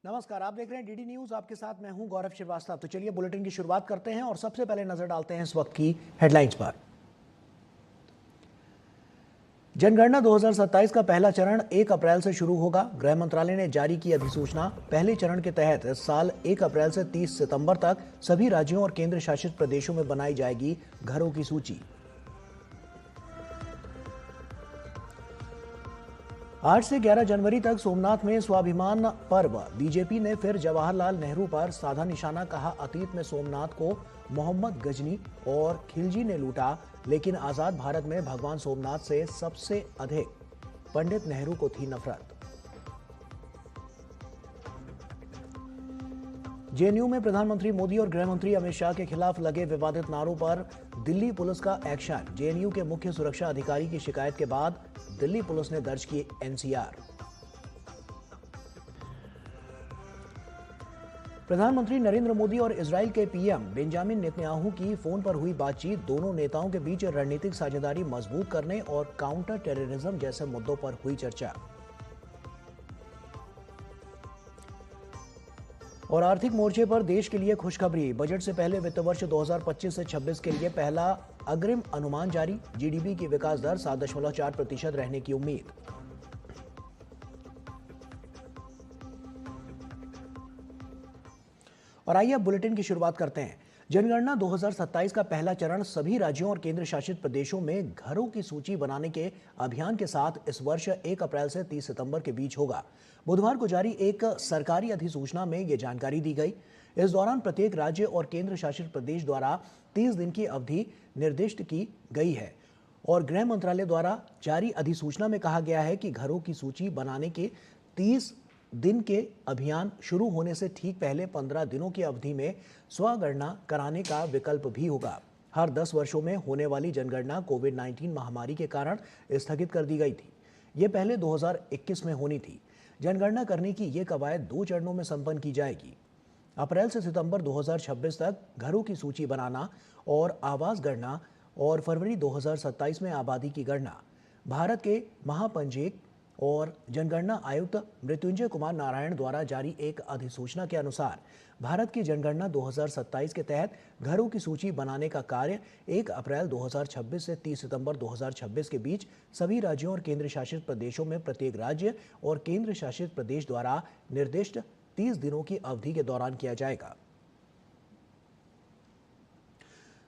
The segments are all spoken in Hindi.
नमस्कार, आप देख रहे हैं डीडी न्यूज। आपके साथ मैं हूं गौरव श्रीवास्तव। तो चलिए बुलेटिन की शुरुआत करते हैं और सबसे पहले नजर डालते हैं इस वक्त की हेडलाइंस पर। जनगणना 2027 का पहला चरण 1 अप्रैल से शुरू होगा। गृह मंत्रालय ने जारी की अधिसूचना। पहले चरण के तहत इस साल 1 अप्रैल से 30 सितंबर तक सभी राज्यों और केंद्र शासित प्रदेशों में बनाई जाएगी घरों की सूची। 8 से 11 जनवरी तक सोमनाथ में स्वाभिमान पर्व। बीजेपी ने फिर जवाहरलाल नेहरू पर साधा निशाना। कहा, अतीत में सोमनाथ को मोहम्मद गजनी और खिलजी ने लूटा, लेकिन आजाद भारत में भगवान सोमनाथ से सबसे अधिक पंडित नेहरू को थी नफरत। जेएनयू में प्रधानमंत्री मोदी और गृह मंत्री अमित शाह के खिलाफ लगे विवादित नारों पर दिल्ली पुलिस का एक्शन। जेएनयू के मुख्य सुरक्षा अधिकारी की शिकायत के बाद दिल्ली पुलिस ने दर्ज की एनसीआर। प्रधानमंत्री नरेंद्र मोदी और इजराइल के पीएम बेंजामिन नेतन्याहू की फोन पर हुई बातचीत। दोनों नेताओं के बीच रणनीतिक साझेदारी मजबूत करने और काउंटर टेररिज्म जैसे मुद्दों पर हुई चर्चा। और आर्थिक मोर्चे पर देश के लिए खुशखबरी। बजट से पहले वित्त वर्ष 2025 से 26 के लिए पहला अग्रिम अनुमान जारी। जीडीपी की विकास दर 7.4% रहने की उम्मीद। और आइए अब बुलेटिन की शुरुआत करते हैं। जनगणना 2027 का पहला चरण सभी राज्यों और केंद्र शासित प्रदेशों में घरों की सूची बनाने के अभियान के साथ इस वर्ष 1 अप्रैल से 30 सितंबर के बीच होगा। बुधवार को जारी एक सरकारी अधिसूचना में यह जानकारी दी गई। इस दौरान प्रत्येक राज्य और केंद्र शासित प्रदेश द्वारा 30 दिन की अवधि निर्दिष्ट की गई है। और गृह मंत्रालय द्वारा जारी अधिसूचना में कहा गया है कि घरों की सूची बनाने के 30 दिन के अभियान शुरू होने से ठीक पहले 15 दिनों की अवधि में स्वगणना कराने का विकल्प भी होगा। हर 10 वर्षों में होने वाली जनगणना कोविड-19 महामारी के कारण स्थगित कर दी गई थी। ये पहले 2021 में होनी थी। जनगणना करने की ये कवायद 2 चरणों में संपन्न की जाएगी। अप्रैल से सितंबर 2026 तक घरों की सूची बनाना और आवास गणना, और फरवरी 2027 में आबादी की गणना। भारत के महापंजीयक और जनगणना आयुक्त मृत्युंजय कुमार नारायण द्वारा जारी एक अधिसूचना के अनुसार भारत की जनगणना 2027 के तहत घरों की सूची बनाने का कार्य 1 अप्रैल 2026 से 30 सितंबर 2026 के बीच सभी राज्यों और केंद्र शासित प्रदेशों में प्रत्येक राज्य और केंद्र शासित प्रदेश द्वारा निर्दिष्ट 30 दिनों की अवधि के दौरान किया जाएगा।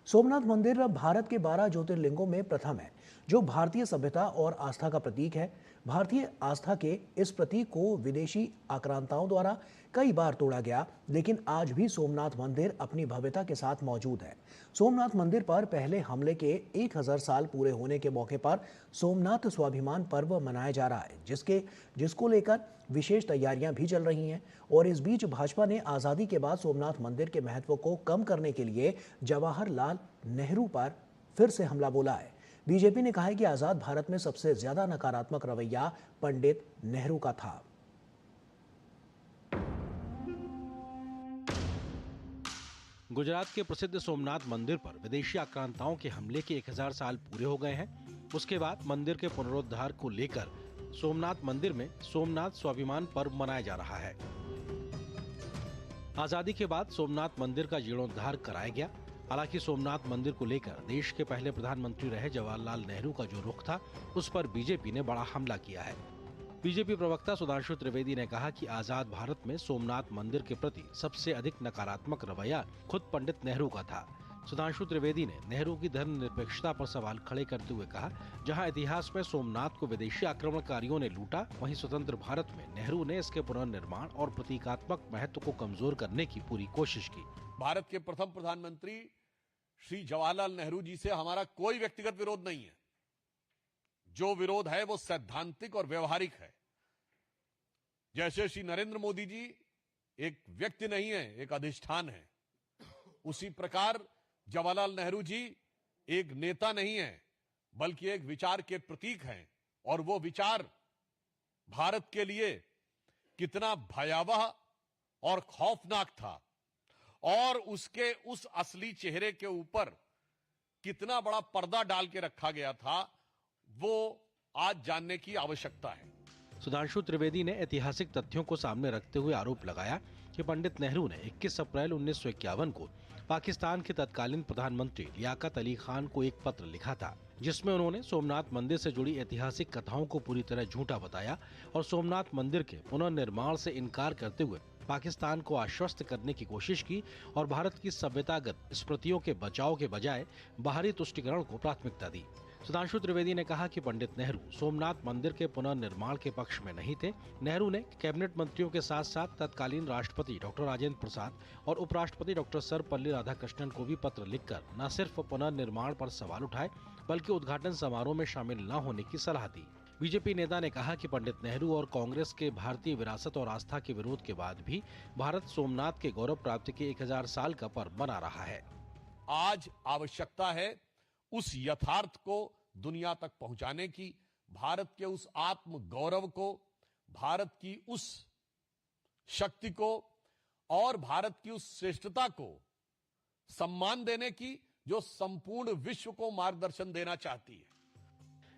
सोमनाथ मंदिर भारत के 12 ज्योतिर्लिंगों में प्रथम है, जो भारतीय सभ्यता और आस्था का प्रतीक है। भारतीय आस्था के इस प्रतीक को विदेशी आक्रांताओं द्वारा कई बार तोड़ा गया, लेकिन आज भी सोमनाथ मंदिर अपनी भव्यता के साथ मौजूद है। सोमनाथ मंदिर पर पहले हमले के 1000 साल पूरे होने के मौके पर सोमनाथ स्वाभिमान पर्व मनाया जा रहा है, जिसको लेकर विशेष तैयारियां भी चल रही हैं। और इस बीच भाजपा ने आज़ादी के बाद सोमनाथ मंदिर के महत्व को कम करने के लिए जवाहरलाल नेहरू पर फिर से हमला बोला है। बीजेपी ने कहा है कि आजाद भारत में सबसे ज्यादा नकारात्मक रवैया पंडित नेहरू का था। गुजरात के प्रसिद्ध सोमनाथ मंदिर पर विदेशी आक्रांताओं के हमले के 1000 साल पूरे हो गए हैं। उसके बाद मंदिर के पुनरुद्धार को लेकर सोमनाथ मंदिर में सोमनाथ स्वाभिमान पर्व मनाया जा रहा है। आजादी के बाद सोमनाथ मंदिर का जीर्णोद्धार कराया गया। हालांकि सोमनाथ मंदिर को लेकर देश के पहले प्रधानमंत्री रहे जवाहरलाल नेहरू का जो रुख था, उस पर बीजेपी ने बड़ा हमला किया है। बीजेपी प्रवक्ता सुधांशु त्रिवेदी ने कहा कि आजाद भारत में सोमनाथ मंदिर के प्रति सबसे अधिक नकारात्मक रवैया खुद पंडित नेहरू का था। सुधांशु त्रिवेदी ने नेहरू की धर्मनिरपेक्षता पर सवाल खड़े करते हुए कहा, जहां इतिहास में सोमनाथ को विदेशी आक्रमणकारियों ने लूटा, वहीं स्वतंत्र भारत में नेहरू ने इसके पुनर्निर्माण और प्रतीकात्मक महत्व को कमजोर करने की पूरी कोशिश की। भारत के प्रथम प्रधानमंत्री श्री जवाहरलाल नेहरू जी से हमारा कोई व्यक्तिगत विरोध नहीं है। जो विरोध है वो सैद्धांतिक और व्यवहारिक है। जैसे श्री नरेंद्र मोदी जी एक व्यक्ति नहीं है, एक अधिष्ठान है, उसी प्रकार जवाहरलाल नेहरू जी एक नेता नहीं है, बल्कि एक विचार के प्रतीक हैं। और वो विचार भारत के लिए कितना भयावह और खौफनाक था, और उसके उस असली चेहरे के ऊपर कितना बड़ा पर्दा डाल के रखा गया था, वो आज जानने की आवश्यकता है। सुधांशु त्रिवेदी ने ऐतिहासिक तथ्यों को सामने रखते हुए आरोप लगाया कि पंडित नेहरू ने 21 अप्रैल 1951 को पाकिस्तान के तत्कालीन प्रधानमंत्री लियाकत अली खान को एक पत्र लिखा था, जिसमें उन्होंने सोमनाथ मंदिर से जुड़ी ऐतिहासिक कथाओं को पूरी तरह झूठा बताया और सोमनाथ मंदिर के पुनर्निर्माण से इनकार करते हुए पाकिस्तान को आश्वस्त करने की कोशिश की और भारत की सभ्यतागत स्मृतियों के बचाव के बजाय बाहरी तुष्टिकरण को प्राथमिकता दी। सुधांशु त्रिवेदी ने कहा कि पंडित नेहरू सोमनाथ मंदिर के पुनर्निर्माण के पक्ष में नहीं थे। नेहरू ने कैबिनेट मंत्रियों के साथ साथ तत्कालीन राष्ट्रपति डॉक्टर राजेंद्र प्रसाद और उपराष्ट्रपति डॉक्टर सर्वपल्ली राधाकृष्णन को भी पत्र लिखकर न सिर्फ पुनर्निर्माण पर सवाल उठाए, बल्कि उद्घाटन समारोह में शामिल न होने की सलाह दी। बीजेपी नेता ने कहा कि पंडित नेहरू और कांग्रेस के भारतीय विरासत और आस्था के विरोध के बाद भी भारत सोमनाथ के गौरव प्राप्ति के 1000 साल का पर्व मना रहा है। आज आवश्यकता है उस यथार्थ को दुनिया तक पहुंचाने की, भारत के उस आत्म गौरव को, भारत की उस शक्ति को और भारत की उस श्रेष्ठता को सम्मान देने की, जो संपूर्ण विश्व को मार्गदर्शन देना चाहती है।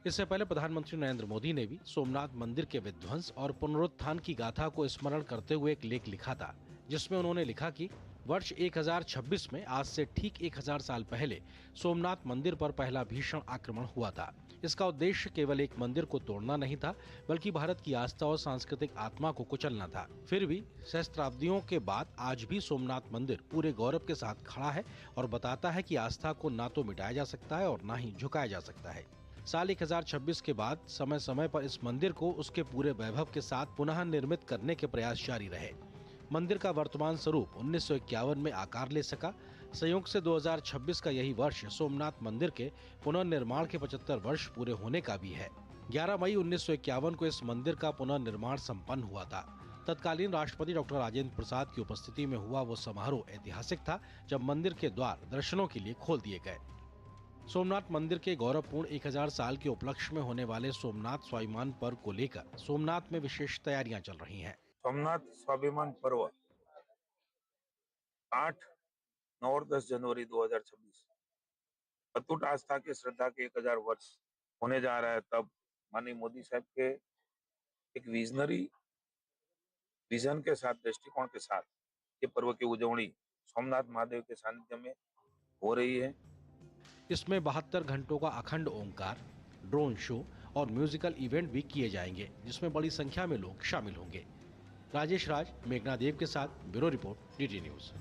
इससे पहले प्रधानमंत्री नरेंद्र मोदी ने भी सोमनाथ मंदिर के विध्वंस और पुनरुत्थान की गाथा को स्मरण करते हुए एक लेख लिखा था, जिसमें उन्होंने लिखा कि वर्ष 1026 में आज से ठीक 1000 साल पहले सोमनाथ मंदिर पर पहला भीषण आक्रमण हुआ था। इसका उद्देश्य केवल एक मंदिर को तोड़ना नहीं था, बल्कि भारत की आस्था और सांस्कृतिक आत्मा को कुचलना था। फिर भी सहस्त्राब्दियों के बाद आज भी सोमनाथ मंदिर पूरे गौरव के साथ खड़ा है और बताता है कि आस्था को ना तो मिटाया जा सकता है और ना ही झुकाया जा सकता है। साल 1026 के बाद समय समय पर इस मंदिर को उसके पूरे वैभव के साथ पुनः निर्मित करने के प्रयास जारी रहे। मंदिर का वर्तमान स्वरूप 1951 में आकार ले सका। संयोग से 2026 का यही वर्ष सोमनाथ मंदिर के पुनर्निर्माण के 75 वर्ष पूरे होने का भी है। 11 मई 1951 को इस मंदिर का पुनर्निर्माण संपन्न हुआ था। तत्कालीन राष्ट्रपति डॉक्टर राजेंद्र प्रसाद की उपस्थिति में हुआ वो समारोह ऐतिहासिक था, जब मंदिर के द्वार दर्शनों के लिए खोल दिए गए। सोमनाथ मंदिर के गौरवपूर्ण 1000 साल के उपलक्ष्य में होने वाले सोमनाथ स्वाभिमान पर्व को लेकर सोमनाथ में विशेष तैयारियां चल रही हैं। सोमनाथ स्वाभिमान पर्व 8, 9 और 10 जनवरी 2026 अटूट आस्था के श्रद्धा के 1000 वर्ष होने जा रहा है। तब माननीय मोदी साहब के एक विजन के साथ, दृष्टिकोण के साथ ये पर्व की उजवणी सोमनाथ महादेव के सानिध्य में हो रही है। इसमें 72 घंटों का अखंड ओंकार, ड्रोन शो और म्यूजिकल इवेंट भी किए जाएंगे, जिसमें बड़ी संख्या में लोग शामिल होंगे। राजेश राज, मेघना देव के साथ ब्यूरो रिपोर्ट, डीटी न्यूज।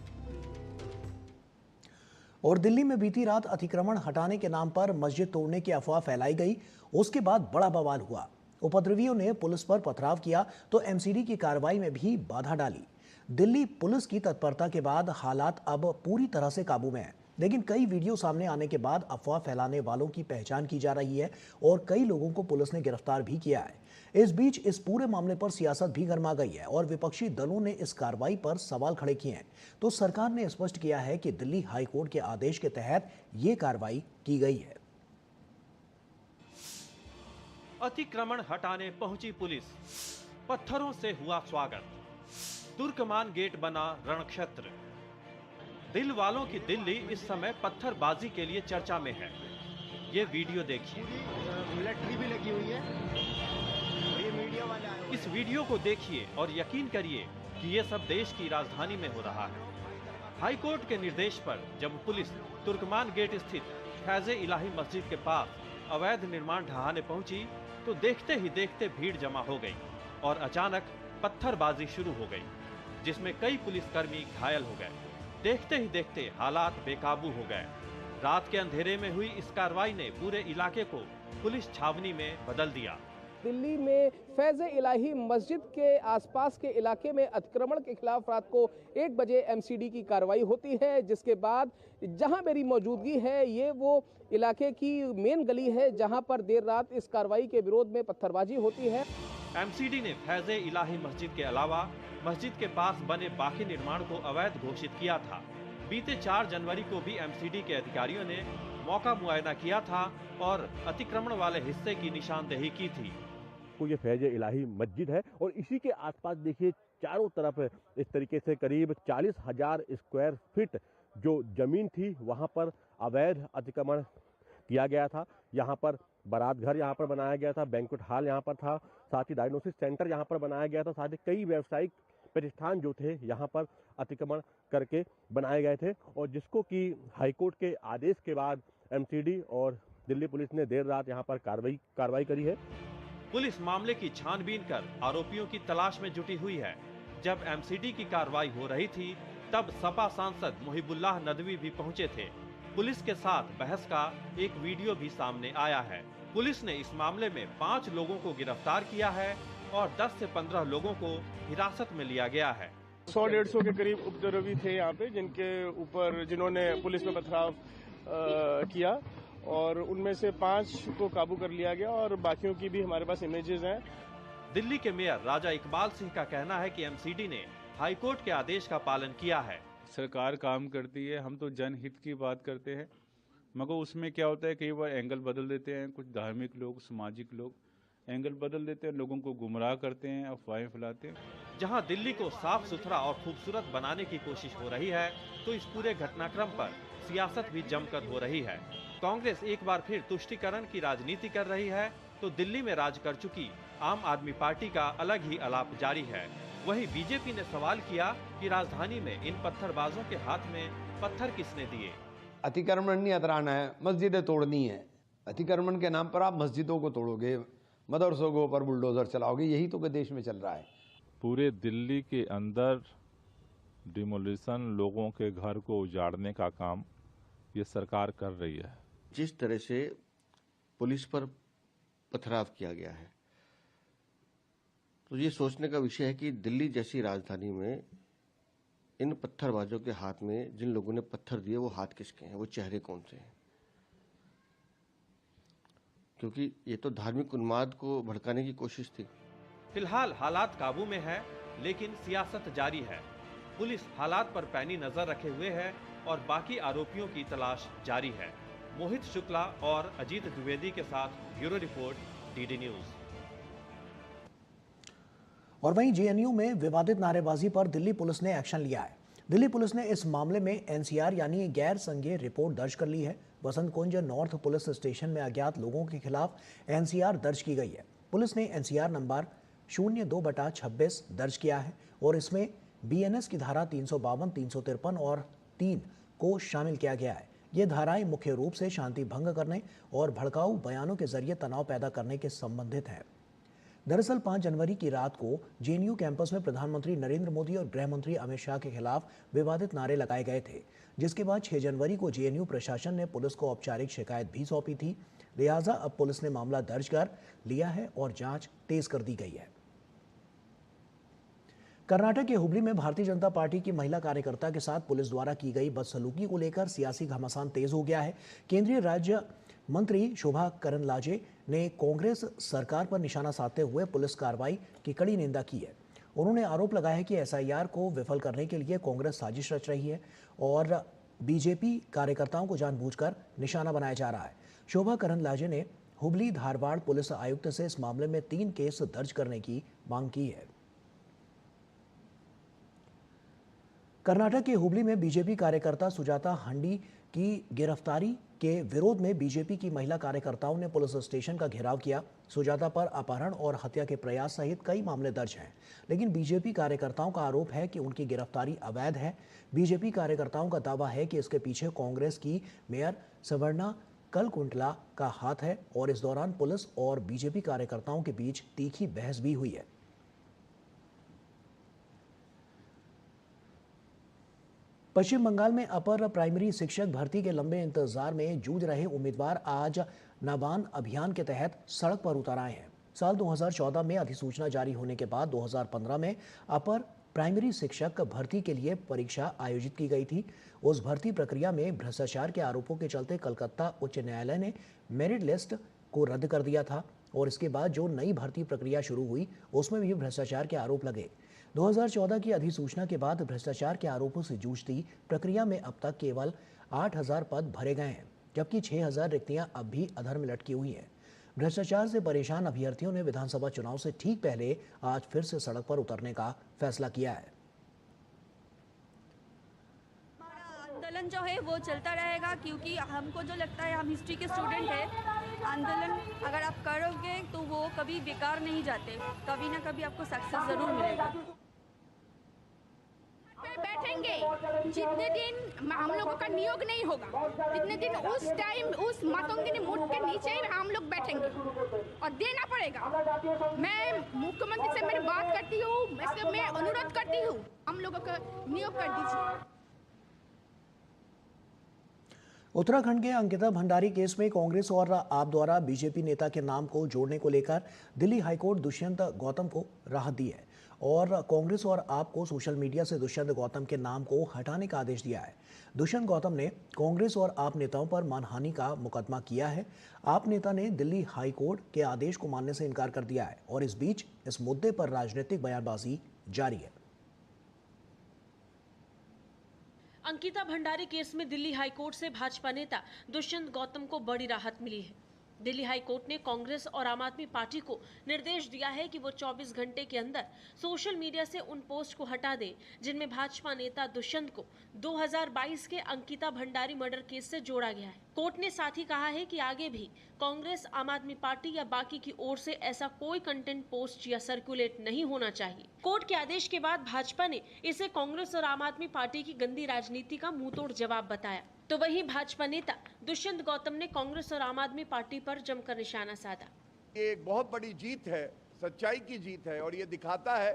और दिल्ली में बीती रात अतिक्रमण हटाने के नाम पर मस्जिद तोड़ने की अफवाह फैलाई गई। उसके बाद बड़ा बवाल हुआ। उपद्रवियों ने पुलिस पर पथराव किया तो एमसीडी की कार्रवाई में भी बाधा डाली। दिल्ली पुलिस की तत्परता के बाद हालात अब पूरी तरह से काबू में है, लेकिन कई वीडियो सामने आने के बाद अफवाह फैलाने वालों की पहचान की जा रही है और कई लोगों को पुलिस ने गिरफ्तार भी किया है। इस बीच इस पूरे मामले पर सियासत भी गर्मा गई है और विपक्षी दलों ने इस कार्रवाई पर सवाल खड़े किए हैं। तो सरकार ने स्पष्ट किया है कि दिल्ली हाईकोर्ट के आदेश के तहत ये कार्रवाई की गई है। अतिक्रमण हटाने पहुंची पुलिस, पत्थरों से हुआ स्वागत। तुर्कमान गेट बना रणक्षेत्र। दिल वालों की दिल्ली इस समय पत्थरबाजी के लिए चर्चा में है। ये वीडियो देखिए। मिलिट्री भी लगी हुई है। ये मीडिया वाले आए। इस वीडियो को देखिए और यकीन करिए कि ये सब देश की राजधानी में हो रहा है। हाईकोर्ट के निर्देश पर जब पुलिस तुर्कमान गेट स्थित फैज़े इलाही मस्जिद के पास अवैध निर्माण ढहाने पहुंची तो देखते ही देखते भीड़ जमा हो गई और अचानक पत्थरबाजी शुरू हो गई, जिसमें कई पुलिसकर्मी घायल हो गए। देखते ही देखते हालात बेकाबू हो गए। रात के अंधेरे में हुई इस कार्रवाई ने पूरे इलाके को पुलिस छावनी में बदल दिया। दिल्ली में फैज़े इलाही मस्जिद के आसपास के इलाके में अतिक्रमण के खिलाफ रात को 1 बजे एमसीडी की कार्रवाई होती है, जिसके बाद जहां मेरी मौजूदगी है ये वो इलाके की मेन गली है जहां पर देर रात इस कार्रवाई के विरोध में पत्थरबाजी होती है। एमसीडी ने फैज़े इलाही मस्जिद के अलावा मस्जिद के पास बने बाकी निर्माण को अवैध घोषित किया था। बीते 4 जनवरी को भी एमसीडी के अधिकारियों ने मौका मुआयना किया था और अतिक्रमण वाले हिस्से की निशानदेही की थी। को ये फैज़े इलाही मस्जिद है और इसी के आसपास देखिए चारों तरफ इस तरीके से करीब 40,000 स्क्वायर फीट जो जमीन थी वहाँ पर अवैध अतिक्रमण किया गया था। यहाँ पर बारात घर यहाँ पर बनाया गया था, बैंक्वेट हॉल यहाँ पर था, साथ ही डायग्नोसिस सेंटर यहाँ पर बनाया गया था, साथ ही कई व्यावसायिक प्रतिष्ठान जो थे यहाँ पर अतिक्रमण करके बनाए गए थे, और जिसको कि हाईकोर्ट के आदेश के बाद एमसीडी और दिल्ली पुलिस ने देर रात यहाँ पर कार्रवाई करी है। पुलिस मामले की छानबीन कर आरोपियों की तलाश में जुटी हुई है। जब एमसीडी की कार्रवाई हो रही थी तब सपा सांसद मुहिबुल्लाह नदवी भी पहुंचे थे। पुलिस के साथ बहस का एक वीडियो भी सामने आया है। पुलिस ने इस मामले में 5 लोगों को गिरफ्तार किया है और 10 से 15 लोगों को हिरासत में लिया गया है। 100-150 के करीब उपद्रवी थे यहाँ पे, जिन्होंने पुलिस में पथराव किया, और उनमें से 5 को काबू कर लिया गया और बाकियों की भी हमारे पास इमेजेस हैं। दिल्ली के मेयर राजा इकबाल सिंह का कहना है कि एमसीडी ने हाईकोर्ट के आदेश का पालन किया है। सरकार काम करती है, हम तो जनहित की बात करते हैं, मगर उसमें क्या होता है, कई बार एंगल बदल देते हैं कुछ धार्मिक लोग, सामाजिक लोग एंगल बदल देते हैं, लोगों को गुमराह करते हैं, अफवाहें फैलाते हैं। जहां दिल्ली को साफ सुथरा और खूबसूरत बनाने की कोशिश हो रही है, तो इस पूरे घटनाक्रम पर सियासत भी जमकर हो रही है। कांग्रेस एक बार फिर तुष्टीकरण की राजनीति कर रही है, तो दिल्ली में राज कर चुकी आम आदमी पार्टी का अलग ही आलाप जारी है। वहीं बीजेपी ने सवाल किया कि राजधानी में इन पत्थरबाजों के हाथ में पत्थर किसने दिए। अतिक्रमण नहीं हटाना है, मस्जिदें तोड़नी है। अतिक्रमण के नाम पर आप मस्जिदों को तोड़ोगे, मदरसों के ऊपर बुलडोजर चलाओगे, यही तो देश में चल रहा है। पूरे दिल्ली के अंदर डिमोलिशन, लोगों के घर को उजाड़ने का काम ये सरकार कर रही है। जिस तरह से पुलिस पर पथराव किया गया है, तो ये सोचने का विषय है कि दिल्ली जैसी राजधानी में इन पत्थरबाजों के हाथ में जिन लोगों ने पत्थर दिए वो हाथ किसके हैं, वो चेहरे कौन से हैं? क्योंकि ये तो धार्मिक उन्माद को भड़काने की कोशिश थी। फिलहाल हालात काबू में है, लेकिन सियासत जारी है। पुलिस हालात पर पैनी नजर रखे हुए है और बाकी आरोपियों की तलाश जारी है। मोहित शुक्ला और अजीत द्विवेदी के साथ ब्यूरो रिपोर्ट, डीडी न्यूज। और वहीं जेएनयू में विवादित नारेबाजी पर दिल्ली पुलिस ने एक्शन लिया है। दिल्ली पुलिस ने इस मामले में एनसीआर यानी गैर संज्ञेय रिपोर्ट दर्ज कर ली है। वसंत कुंज नॉर्थ पुलिस स्टेशन में अज्ञात लोगों के खिलाफ एनसीआर दर्ज की गई है। पुलिस ने एनसीआर नंबर 02/26 दर्ज किया है और इसमें बीएनएस की धारा 352, 353 और 3 को शामिल किया गया है। ये धाराएं मुख्य रूप से शांति भंग करने और भड़काऊ बयानों के जरिए तनाव पैदा करने के संबंधित है। दरअसल 5 जनवरी की रात को जेएनयू कैंपस में प्रधानमंत्री नरेंद्र मोदी और गृह मंत्री अमित शाह के खिलाफ विवादित नारे लगाए गए थे, जिसके बाद 6 जनवरी को जेएनयू प्रशासन ने पुलिस को औपचारिक शिकायत भी सौंपी थी। लिहाजा अब पुलिस ने मामला दर्ज कर लिया है और जांच तेज कर दी गई है। कर्नाटक के हुबली में भारतीय जनता पार्टी की महिला कार्यकर्ता के साथ पुलिस द्वारा की गई बदसलूकी को लेकर सियासी घमासान तेज हो गया है। केंद्रीय राज्य मंत्री शोभा करंदलाजे ने कांग्रेस सरकार पर निशाना साधते हुए पुलिस कार्रवाई की कड़ी निंदा की है। उन्होंने आरोप लगाया है कि एसआईआर को विफल करने के लिए कांग्रेस साजिश रच रही है और बीजेपी कार्यकर्ताओं को जानबूझकर निशाना बनाया जा रहा है। शोभा करंदलाजे ने हुबली धारवाड़ पुलिस आयुक्त से इस मामले में 3 केस दर्ज करने की मांग की है। कर्नाटक के हुबली में बीजेपी कार्यकर्ता सुजाता हंडी की गिरफ्तारी के विरोध में बीजेपी की महिला कार्यकर्ताओं ने पुलिस स्टेशन का घेराव किया। सुजाता पर अपहरण और हत्या के प्रयास सहित कई मामले दर्ज हैं, लेकिन बीजेपी कार्यकर्ताओं का आरोप है कि उनकी गिरफ्तारी अवैध है। बीजेपी कार्यकर्ताओं का दावा है कि इसके पीछे कांग्रेस की मेयर सवर्णा कलकुंटला का हाथ है और इस दौरान पुलिस और बीजेपी कार्यकर्ताओं के बीच तीखी बहस भी हुई है। पश्चिम बंगाल में अपर प्राइमरी शिक्षक भर्ती के लंबे इंतजार में जूझ रहे उम्मीदवार आज नबान अभियान के तहत सड़क पर उतर आए हैं। साल 2014 में अधिसूचना जारी होने के बाद 2015 में अपर प्राइमरी शिक्षक भर्ती के लिए परीक्षा आयोजित की गई थी। उस भर्ती प्रक्रिया में भ्रष्टाचार के आरोपों के चलते कलकत्ता उच्च न्यायालय ने मेरिट लिस्ट को रद्द कर दिया था और इसके बाद जो नई भर्ती प्रक्रिया शुरू हुई उसमें भी भ्रष्टाचार के आरोप लगे। 2014 की अधिसूचना के बाद भ्रष्टाचार के आरोपों से जूझती प्रक्रिया में अब तक केवल 8,000 पद भरे गए हैं, जबकि 6,000 रिक्तियां अब भी अधर में लटकी हुई हैं। भ्रष्टाचार से परेशान अभ्यर्थियों ने विधानसभा चुनाव से ठीक पहले आज फिर से सड़क पर उतरने का फैसला किया है। आंदोलन आंदोलन जो है वो चलता रहेगा, क्योंकि हमको जो लगता है, हम हिस्ट्री के स्टूडेंट हैं, आंदोलन अगर आप करोगे तो वो कभी बेकार नहीं जाते, कभी ना कभी आपको सक्सेस ज़रूर मिलेगा। बैठेंगे जितने दिन हम लोगों का नियोग नहीं होगा, जितने दिन उस टाइम उस मातंगिनी मूठ के नीचे ही हम लोग बैठेंगे और देना पड़ेगा। मैं मुख्यमंत्री से मेरी बात करती हूँ, मैं अनुरोध करती हूँ, हम लोगों का नियोग कर दीजिए। उत्तराखंड के अंकिता भंडारी केस में कांग्रेस और आप द्वारा बीजेपी नेता के नाम को जोड़ने को लेकर दिल्ली हाईकोर्ट दुष्यंत गौतम को राहत दी है और कांग्रेस और आप को सोशल मीडिया से दुष्यंत गौतम के नाम को हटाने का आदेश दिया है। दुष्यंत गौतम ने कांग्रेस और आप नेताओं पर मानहानि का मुकदमा किया है। आप नेता ने दिल्ली हाईकोर्ट के आदेश को मानने से इनकार कर दिया है और इस बीच इस मुद्दे पर राजनीतिक बयानबाजी जारी है। अंकिता भंडारी केस में दिल्ली हाईकोर्ट से भाजपा नेता दुष्यंत गौतम को बड़ी राहत मिली है। दिल्ली हाईकोर्ट ने कांग्रेस और आम आदमी पार्टी को निर्देश दिया है कि वो 24 घंटे के अंदर सोशल मीडिया से उन पोस्ट को हटा दें जिनमें भाजपा नेता दुष्यंत को 2022 के अंकिता भंडारी मर्डर केस से जोड़ा गया है। कोर्ट ने साथ ही कहा है कि आगे भी कांग्रेस, आम आदमी पार्टी या बाकी की ओर से ऐसा कोई कंटेंट पोस्ट या सर्कुलेट नहीं होना चाहिए। कोर्ट के आदेश के बाद भाजपा ने इसे कांग्रेस और आम आदमी पार्टी की गंदी राजनीति का मुंहतोड़ जवाब बताया, तो वहीं भाजपा नेता दुष्यंत गौतम ने कांग्रेस और आम आदमी पार्टी पर जमकर निशाना साधा। ये एक बहुत बड़ी जीत है, सच्चाई की जीत है और ये दिखाता है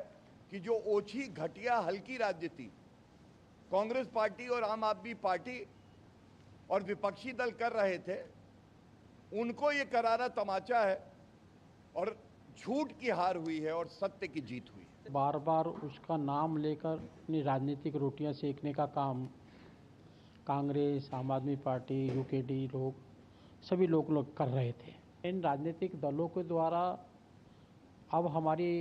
कि जो ओछी, घटिया, हल्की राजनीति कांग्रेस पार्टी और आम आदमी पार्टी और विपक्षी दल कर रहे थे, उनको ये करारा तमाचा है और झूठ की हार हुई है और सत्य की जीत हुई है। बार बार उसका नाम लेकर अपनी राजनीतिक रोटियां सेकने का काम कांग्रेस, आम आदमी पार्टी, यूकेडी लोग, सभी लोग कर रहे थे। इन राजनीतिक दलों के द्वारा अब हमारी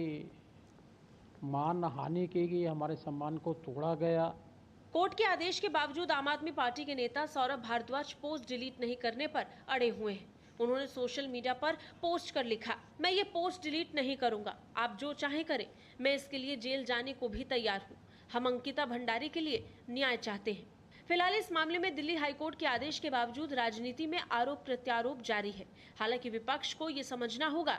मान हानि की गई, हमारे सम्मान को तोड़ा गया। कोर्ट के आदेश के बावजूद आम आदमी पार्टी के नेता सौरभ भारद्वाज पोस्ट डिलीट नहीं करने पर अड़े हुए हैं। उन्होंने सोशल मीडिया पर पोस्ट कर लिखा, मैं ये पोस्ट डिलीट नहीं करूंगा, आप जो चाहें करें, मैं इसके लिए जेल जाने को भी तैयार हूं। हम अंकिता भंडारी के लिए न्याय चाहते हैं। फिलहाल इस मामले में दिल्ली हाईकोर्ट के आदेश के बावजूद राजनीति में आरोप प्रत्यारोप जारी है। हालांकि विपक्ष को ये समझना होगा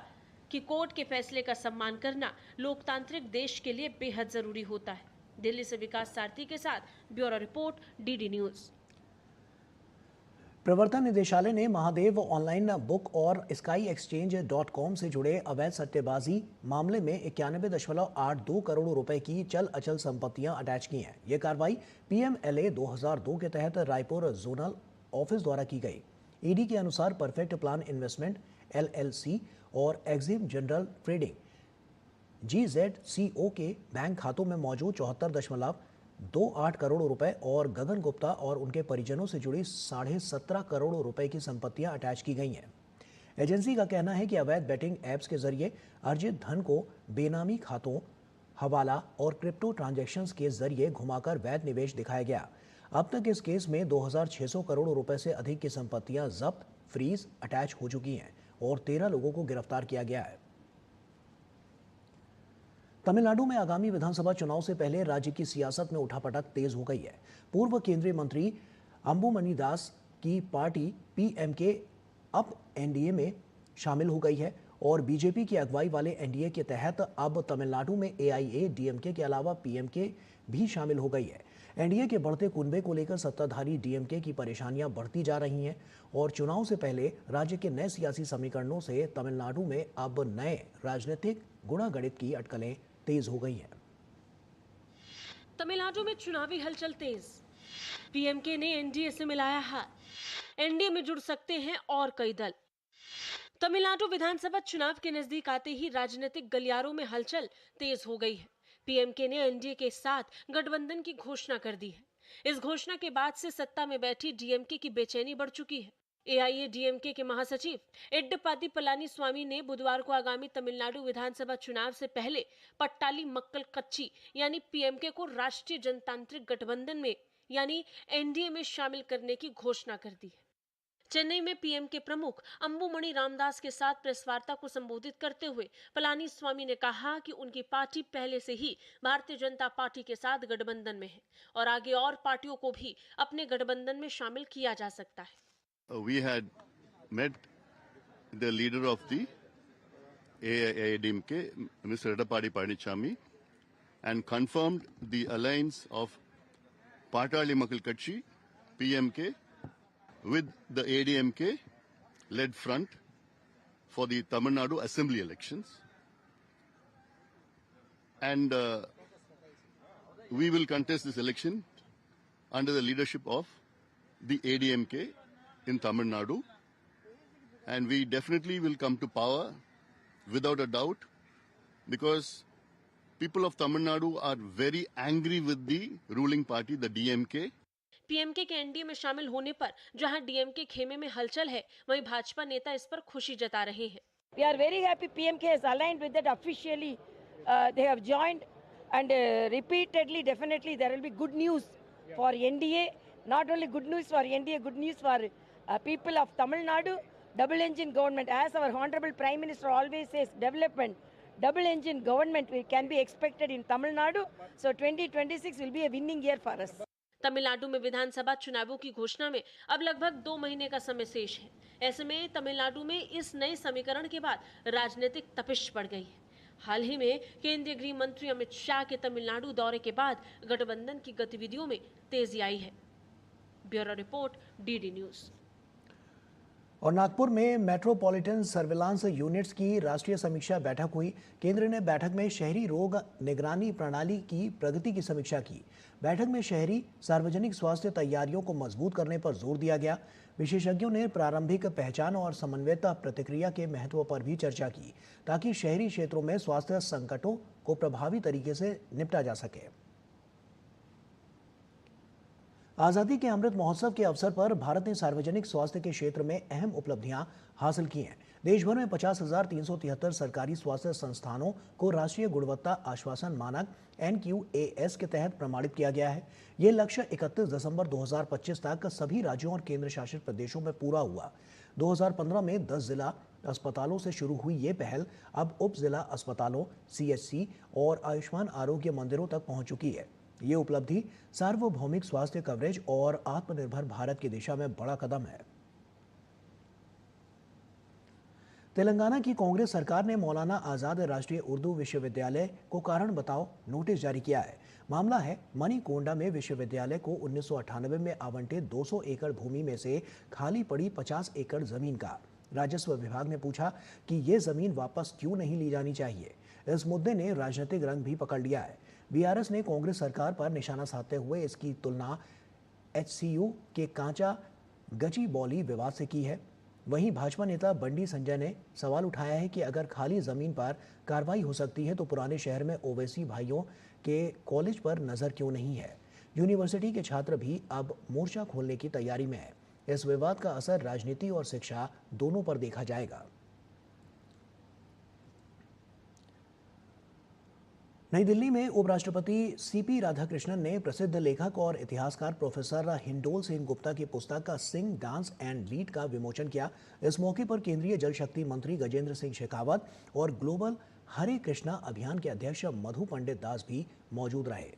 कि कोर्ट के फैसले का सम्मान करना लोकतांत्रिक देश के लिए बेहद जरूरी होता है। दिल्ली से विकास सारथी के साथ ब्यूरो रिपोर्ट, डीडी न्यूज। प्रवर्तन निदेशालय ने महादेव ऑनलाइन बुक और skyexchange.com से जुड़े अवैध सट्टेबाजी मामले में 91.82 करोड़ रुपए की चल अचल संपत्तियां अटैच की हैं। ये कार्रवाई PMLA 2002 के तहत रायपुर जोनल ऑफिस द्वारा की गई। ईडी के अनुसार परफेक्ट प्लान इन्वेस्टमेंट LLC और एक्सिम जनरल ट्रेडिंग GZCO के बैंक खातों में मौजूद 74.28 करोड़ रुपए और गगन गुप्ता और उनके परिजनों से जुड़ी 17.5 करोड़ रुपए की संपत्तियां अटैच की गई हैं। एजेंसी का कहना है कि अवैध बेटिंग ऐप्स के जरिए अर्जित धन को बेनामी खातों, हवाला और क्रिप्टो ट्रांजैक्शंस के जरिए घुमाकर वैध निवेश दिखाया गया। अब तक इस केस में 2600 करोड़ रुपए से अधिक की संपत्तियां जब्त, फ्रीज, अटैच हो चुकी हैं और 13 लोगों को गिरफ्तार किया गया है। तमिलनाडु में आगामी विधानसभा चुनाव से पहले राज्य की सियासत में उठापटक तेज हो गई है। पूर्व केंद्रीय मंत्री अंबुमणि दास की पार्टी PMK अब NDA में शामिल हो गई है और बीजेपी की अगुवाई वाले NDA के तहत अब तमिलनाडु में AIADMK के अलावा PMK भी शामिल हो गई है। NDA के बढ़ते कुनबे को लेकर सत्ताधारी DMK की परेशानियां बढ़ती जा रही हैं और चुनाव से पहले राज्य के नए सियासी समीकरणों से तमिलनाडु में अब नए राजनीतिक गुणागणित की अटकलें तेज हो गई हैं। तमिलनाडु में चुनावी हलचल तेज। PMK ने NDA से मिलाया हाथ। NDA में जुड़ सकते हैं और कई दल। तमिलनाडु विधानसभा चुनाव के नजदीक आते ही राजनीतिक गलियारों में हलचल तेज हो गई है। PMK ने NDA के साथ गठबंधन की घोषणा कर दी है। इस घोषणा के बाद से सत्ता में बैठी DMK की बेचैनी बढ़ चुकी है। AIADMK के महासचिव एड्डपादी पलानीस्वामी ने बुधवार को आगामी तमिलनाडु विधानसभा चुनाव से पहले पट्टाली मक्कल कच्ची यानी PMK को राष्ट्रीय जनतांत्रिक गठबंधन में यानी NDA में शामिल करने की घोषणा कर दी है। चेन्नई में पीएम के प्रमुख अंबुमणि रामदास के साथ प्रेस वार्ता को संबोधित करते हुए पलानीस्वामी ने कहा कि उनकी पार्टी पहले से ही भारतीय जनता पार्टी के साथ गठबंधन में है और आगे और पार्टियों को भी अपने गठबंधन में शामिल किया जा सकता है। We had met the leader of the AIADMK, Mr. Edappadi Palaniswamy, and confirmed the alliance of Patali Makal Katchi, PMK, with the ADMK-led front for the Tamil Nadu Assembly elections. And we will contest this election under the leadership of the ADMK in Tamil Nadu. And we definitely will come to power without a doubt, because people of Tamil Nadu are very angry with the ruling party, the DMK. PMK के एनडीए में शामिल होने पर जहां डीएमके खेमे में हलचल है, वहीं भाजपा नेता इस पर खुशी जता रहे हैं। We are very happy PMK has aligned with that officially. They have joined and repeatedly, definitely there will be good news for NDA. Not only good news for NDA, good news for people of Tamil Nadu. Double engine government, as our Honorable Prime Minister always says, development. Double engine government can be expected in Tamil Nadu. So 2026 will be a winning year for us. Tamil Nadu में विधानसभा चुनावों की घोषणा में अब लगभग 2 महीने का समय शेष है। ऐसे में तमिलनाडु में इस नए समीकरण के बाद राजनीतिक तपिश बढ़ गई है। हाल ही में केंद्रीय गृह मंत्री अमित शाह के तमिलनाडु दौरे के बाद गठबंधन की गतिविधियों में तेजी आई है। Bureau report, DD news. और नागपुर में मेट्रोपॉलिटन सर्विलांस यूनिट्स की राष्ट्रीय समीक्षा बैठक हुई। केंद्र ने बैठक में शहरी रोग निगरानी प्रणाली की प्रगति की समीक्षा की। बैठक में शहरी सार्वजनिक स्वास्थ्य तैयारियों को मजबूत करने पर जोर दिया गया। विशेषज्ञों ने प्रारंभिक पहचान और समन्वित प्रतिक्रिया के महत्व पर भी चर्चा की, ताकि शहरी क्षेत्रों में स्वास्थ्य संकटों को प्रभावी तरीके से निपटा जा सके। आज़ादी के अमृत महोत्सव के अवसर पर भारत ने सार्वजनिक स्वास्थ्य के क्षेत्र में अहम उपलब्धियां हासिल की हैं। देश भर में 50,373 सरकारी स्वास्थ्य संस्थानों को राष्ट्रीय गुणवत्ता आश्वासन मानक NQAS के तहत प्रमाणित किया गया है। ये लक्ष्य 31 दिसंबर 2025 तक सभी राज्यों और केंद्र शासित प्रदेशों में पूरा हुआ। 2015 में 10 जिला अस्पतालों से शुरू हुई ये पहल अब उप जिला अस्पतालों, CHC और आयुष्मान आरोग्य मंदिरों तक पहुंच चुकी है। ये उपलब्धि सार्वभौमिक स्वास्थ्य कवरेज और आत्मनिर्भर भारत की दिशा में बड़ा कदम है। तेलंगाना की कांग्रेस सरकार ने मौलाना आजाद राष्ट्रीय उर्दू विश्वविद्यालय को कारण बताओ नोटिस जारी किया है। मामला है मणिकोंडा में विश्वविद्यालय को 1998 में आवंटित 200 एकड़ भूमि में से खाली पड़ी 50 एकड़ जमीन का। राजस्व विभाग ने पूछा कि ये जमीन वापस क्यों नहीं ली जानी चाहिए। इस मुद्दे ने राजनीतिक रंग भी पकड़ लिया है। बीआरएस ने कांग्रेस सरकार पर निशाना साधते हुए इसकी तुलना HCU के कांचा गचिबौली विवाद से की है। वहीं भाजपा नेता बंडी संजय ने सवाल उठाया है कि अगर खाली जमीन पर कार्रवाई हो सकती है तो पुराने शहर में ओवैसी भाइयों के कॉलेज पर नजर क्यों नहीं है। यूनिवर्सिटी के छात्र भी अब मोर्चा खोलने की तैयारी में है। इस विवाद का असर राजनीति और शिक्षा दोनों पर देखा जाएगा। नई दिल्ली में उपराष्ट्रपति CP राधाकृष्णन ने प्रसिद्ध लेखक और इतिहासकार प्रोफेसर हिंडोल सेन गुप्ता की पुस्तक का सिंग, डांस एंड लीड का विमोचन किया। इस मौके पर केंद्रीय जल शक्ति मंत्री गजेंद्र सिंह शेखावत और ग्लोबल हरे कृष्णा अभियान के अध्यक्ष मधु पंडित दास भी मौजूद रहे।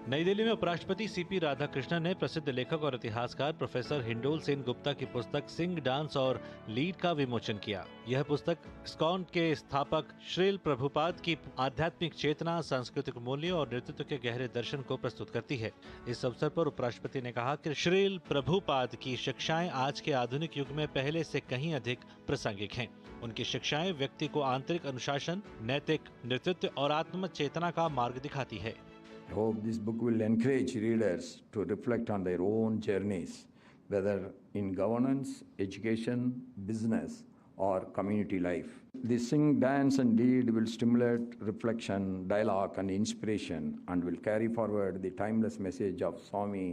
नई दिल्ली में उपराष्ट्रपति CP राधाकृष्णन ने प्रसिद्ध लेखक और इतिहासकार प्रोफेसर हिंडोल सेन गुप्ता की पुस्तक सिंग, डांस और लीड का विमोचन किया। यह पुस्तक इस्कॉन के स्थापक श्रील प्रभुपाद की आध्यात्मिक चेतना, सांस्कृतिक मूल्य और नेतृत्व के गहरे दर्शन को प्रस्तुत करती है। इस अवसर पर उपराष्ट्रपति ने कहा कि श्रील प्रभुपाद की शिक्षाएं आज के आधुनिक युग में पहले से कहीं अधिक प्रासंगिक हैं। उनकी शिक्षाएं व्यक्ति को आंतरिक अनुशासन, नैतिक नेतृत्व और आत्म चेतना का मार्ग दिखाती है। I hope this book will encourage readers to reflect on their own journeys, whether in governance, education, business, or community life. The Sing, Dance and Lead will stimulate reflection, dialogue and inspiration, and will carry forward the timeless message of Swami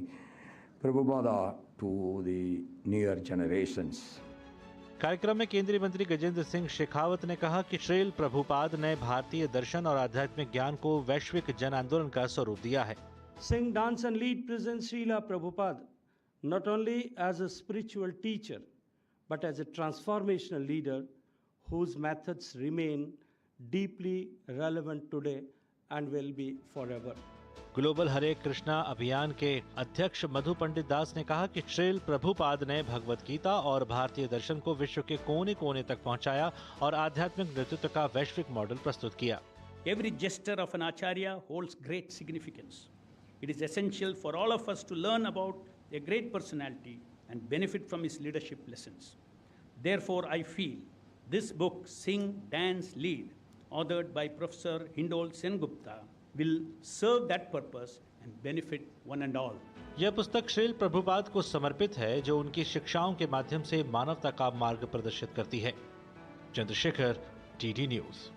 Prabhupada to the newer generations. कार्यक्रम में केंद्रीय मंत्री गजेंद्र सिंह शेखावत ने कहा कि श्रील प्रभुपाद ने भारतीय दर्शन और आध्यात्मिक ज्ञान को वैश्विक जन आंदोलन का स्वरूप दिया है। Sing, Dance and Lead presents Srila Prabhupada, not only as a spiritual teacher, but as a transformational leader whose methods remain deeply relevant today and will be forever. Global Hare Krishna अभियान के अध्यक्ष मधु पंडित दास ने कहा कि श्रील प्रभुपाद ने भगवत गीता और भारतीय दर्शन को विश्व के कोने कोने तक पहुंचाया और आध्यात्मिक नेतृत्व का वैश्विक मॉडल प्रस्तुत किया। Every gesture of an acharya holds great significance. It is essential for all of us to learn about a great personality and benefit from his leadership lessons. Therefore, I feel this book, Sing, Dance, Lead, authored by Professor Hindol Sengupta, will serve that purpose and benefit one and all. यह पुस्तक श्रील प्रभुपाद को समर्पित है, जो उनकी शिक्षाओं के माध्यम से मानवता का मार्ग प्रदर्शित करती है। Chandrashekhar, TD news.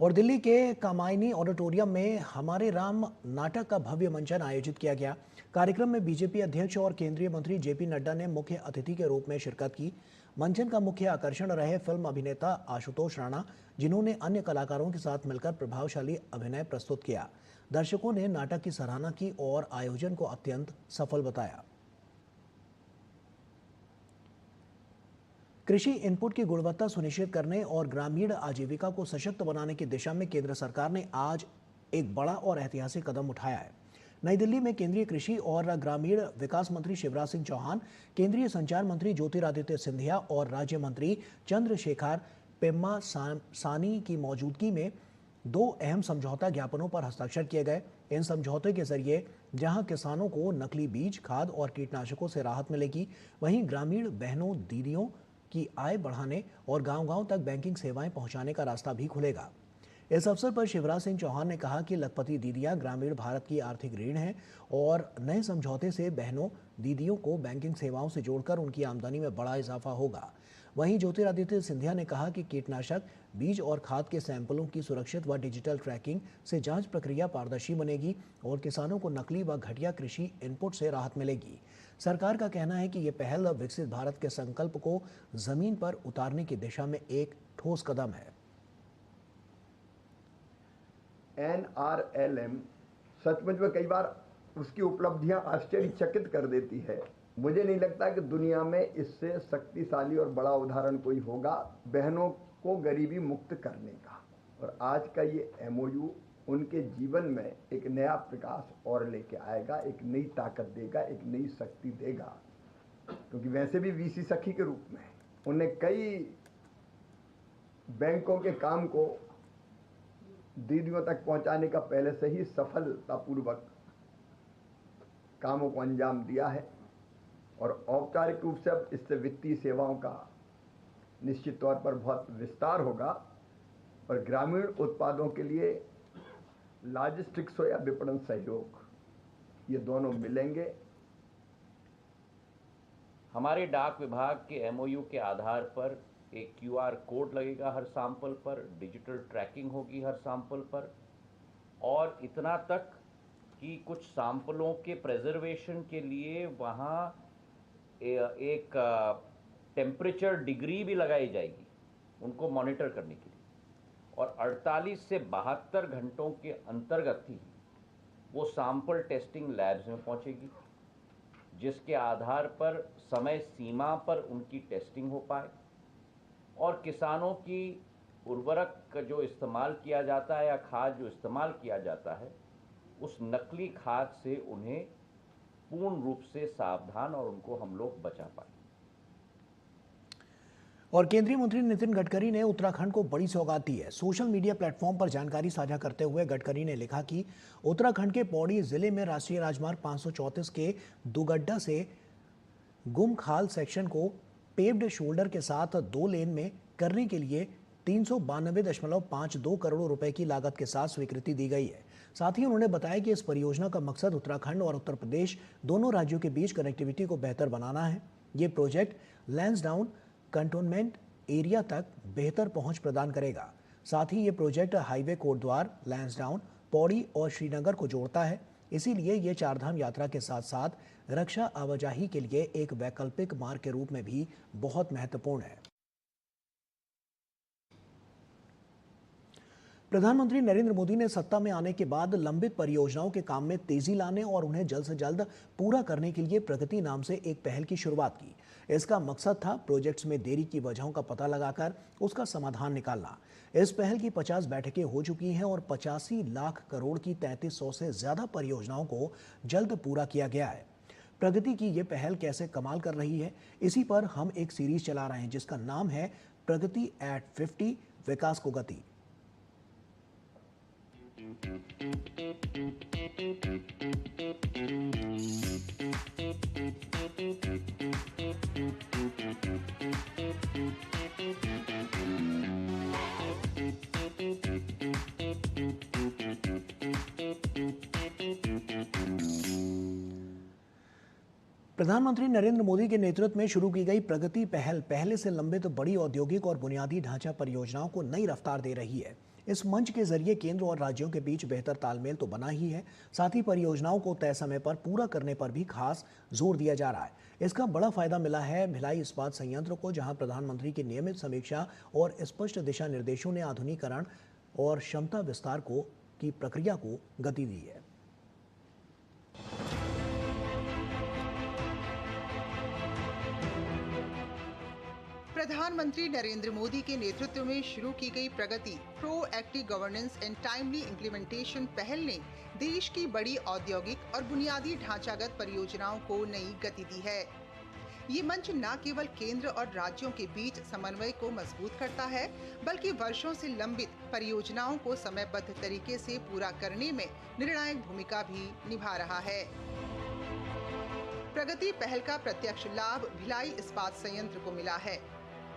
और दिल्ली के कामायनी ऑडिटोरियम में हमारे राम नाटक का भव्य मंचन आयोजित किया गया। कार्यक्रम में बीजेपी अध्यक्ष और केंद्रीय मंत्री जेपी नड्डा ने मुख्य अतिथि के रूप में शिरकत की। मंचन का मुख्य आकर्षण रहे फिल्म अभिनेता आशुतोष राणा, जिन्होंने अन्य कलाकारों के साथ मिलकर प्रभावशाली अभिनय प्रस्तुत किया। दर्शकों ने नाटक की सराहना की और आयोजन को अत्यंत सफल बताया। कृषि इनपुट की गुणवत्ता सुनिश्चित करने और ग्रामीण आजीविका को सशक्त बनाने की दिशा में केंद्र सरकार ने आज एक बड़ा और ऐतिहासिक कदम उठाया है। नई दिल्ली में केंद्रीय कृषि और ग्रामीण विकास मंत्री शिवराज सिंह चौहान, केंद्रीय संचार मंत्री ज्योतिरादित्य सिंधिया और राज्य मंत्री चंद्रशेखर पेम्मासानी की मौजूदगी में 2 अहम समझौता ज्ञापनों पर हस्ताक्षर किए गए। इन समझौते के जरिए जहां किसानों को नकली बीज, खाद और कीटनाशकों से राहत मिलेगी, वहीं ग्रामीण बहनों दीदियों की आय बढ़ाने और गांव-गांव तक बैंकिंग सेवाएं पहुंचाने का रास्ता भी खुलेगा। इस अवसर पर शिवराज सिंह चौहान ने कहा कि लखपति दीदियां ग्रामीण भारत की आर्थिक रीढ़ हैं और नए समझौते से बहनों दीदियों को बैंकिंग सेवाओं से जोड़कर उनकी आमदनी में बड़ा इजाफा होगा। वहीं ज्योतिरादित्य सिंधिया ने कहा कि कीटनाशक, बीज और खाद के सैंपलों की सुरक्षित व डिजिटल ट्रैकिंग से जांच प्रक्रिया पारदर्शी बनेगी और किसानों को नकली व घटिया कृषि इनपुट से राहत मिलेगी। सरकार का कहना है कि ये पहल विकसित भारत के संकल्प को जमीन पर उतारने की दिशा में एक ठोस कदम है। NRLM सचमुच में कई बार उसकी उपलब्धियां आश्चर्यचकित कर देती है। मुझे नहीं लगता कि दुनिया में इससे शक्तिशाली और बड़ा उदाहरण कोई होगा बहनों को गरीबी मुक्त करने का। और आज का ये MOU उनके जीवन में एक नया प्रकाश और लेके आएगा, एक नई ताकत देगा, एक नई शक्ति देगा। क्योंकि वैसे भी वीसी सखी के रूप में उन्हें कई बैंकों के काम को दीदियों तक पहुंचाने का पहले से ही सफलतापूर्वक कामों को अंजाम दिया है और औपचारिक रूप से अब इससे वित्तीय सेवाओं का निश्चित तौर पर बहुत विस्तार होगा और ग्रामीण उत्पादों के लिए लॉजिस्टिक्स हो या विपणन सहयोग, ये दोनों मिलेंगे। हमारे डाक विभाग के MOU के आधार पर एक QR कोड लगेगा हर सैंपल पर, डिजिटल ट्रैकिंग होगी हर सैंपल पर, और इतना तक कि कुछ सैंपलों के प्रेजर्वेशन के लिए वहाँ एक टेम्परेचर डिग्री भी लगाई जाएगी उनको मॉनिटर करने के लिए, और 48 से 72 घंटों के अंतर्गत ही वो सैंपल टेस्टिंग लैब्स में पहुँचेगी, जिसके आधार पर समय सीमा पर उनकी टेस्टिंग हो पाए और किसानों की उर्वरक जो इस्तेमाल किया जाता है या खाद जो इस्तेमाल किया जाता है, उस नकली खाद से उन्हें पूर्ण रूप से सावधान और उनको हम लोग बचा पाए। और केंद्रीय मंत्री नितिन गडकरी ने उत्तराखंड को बड़ी सौगात दी है। सोशल मीडिया प्लेटफॉर्म पर जानकारी साझा करते हुए गडकरी ने लिखा कि उत्तराखंड के पौड़ी जिले में राष्ट्रीय राजमार्ग 534 के दुगड्डा से गुमखाल सेक्शन को पेव्ड शोल्डर के साथ 2 लेन में करने के लिए 392.52 करोड़ रुपए की लागत के साथ स्वीकृति दी गई है। साथ ही उन्होंने बताया कि इस परियोजना का मकसद उत्तराखंड और उत्तर प्रदेश दोनों राज्यों के बीच कनेक्टिविटी को बेहतर बनाना है। ये प्रोजेक्ट लैंसडाउन कंटोनमेंट एरिया तक बेहतर पहुंच प्रदान करेगा। साथ ही ये प्रोजेक्ट हाईवे कोटद्वार, लैंसडाउन, पौड़ी और श्रीनगर को जोड़ता है। इसीलिए ये चारधाम यात्रा के साथ साथ रक्षा आवाजाही के लिए एक वैकल्पिक मार्ग के रूप में भी बहुत महत्वपूर्ण है। प्रधानमंत्री नरेंद्र मोदी ने सत्ता में आने के बाद लंबित परियोजनाओं के काम में तेजी लाने और उन्हें जल्द से जल्द पूरा करने के लिए प्रगति नाम से एक पहल की शुरुआत की। इसका मकसद था प्रोजेक्ट्स में देरी की वजहों का पता लगाकर उसका समाधान निकालना। इस पहल की 50 बैठकें हो चुकी हैं और 85 लाख करोड़ की 3300 से ज्यादा परियोजनाओं को जल्द पूरा किया गया है। प्रगति की ये पहल कैसे कमाल कर रही है, इसी पर हम एक सीरीज चला रहे हैं जिसका नाम है प्रगति एट 50, विकास को गति। प्रधानमंत्री नरेंद्र मोदी के नेतृत्व में शुरू की गई प्रगति पहल पहले से लंबित बड़ी औद्योगिक और बुनियादी ढांचा परियोजनाओं को नई रफ्तार दे रही है। इस मंच के जरिए केंद्र और राज्यों के बीच बेहतर तालमेल तो बना ही है, साथ ही परियोजनाओं को तय समय पर पूरा करने पर भी खास जोर दिया जा रहा है। इसका बड़ा फायदा मिला है भिलाई इस्पात संयंत्र को, जहां प्रधानमंत्री की नियमित समीक्षा और स्पष्ट दिशा निर्देशों ने आधुनिकीकरण और क्षमता विस्तार की प्रक्रिया को गति दी है। प्रधानमंत्री नरेंद्र मोदी के नेतृत्व में शुरू की गई Pragati proactive governance and timely implementation पहल ने देश की बड़ी औद्योगिक और बुनियादी ढांचागत परियोजनाओं को नई गति दी है। ये मंच न केवल केंद्र और राज्यों के बीच समन्वय को मजबूत करता है, बल्कि वर्षों से लंबित परियोजनाओं को समयबद्ध तरीके से पूरा करने में निर्णायक भूमिका भी निभा रहा है। प्रगति पहल का प्रत्यक्ष लाभ भिलाई इस्पात संयंत्र को मिला है।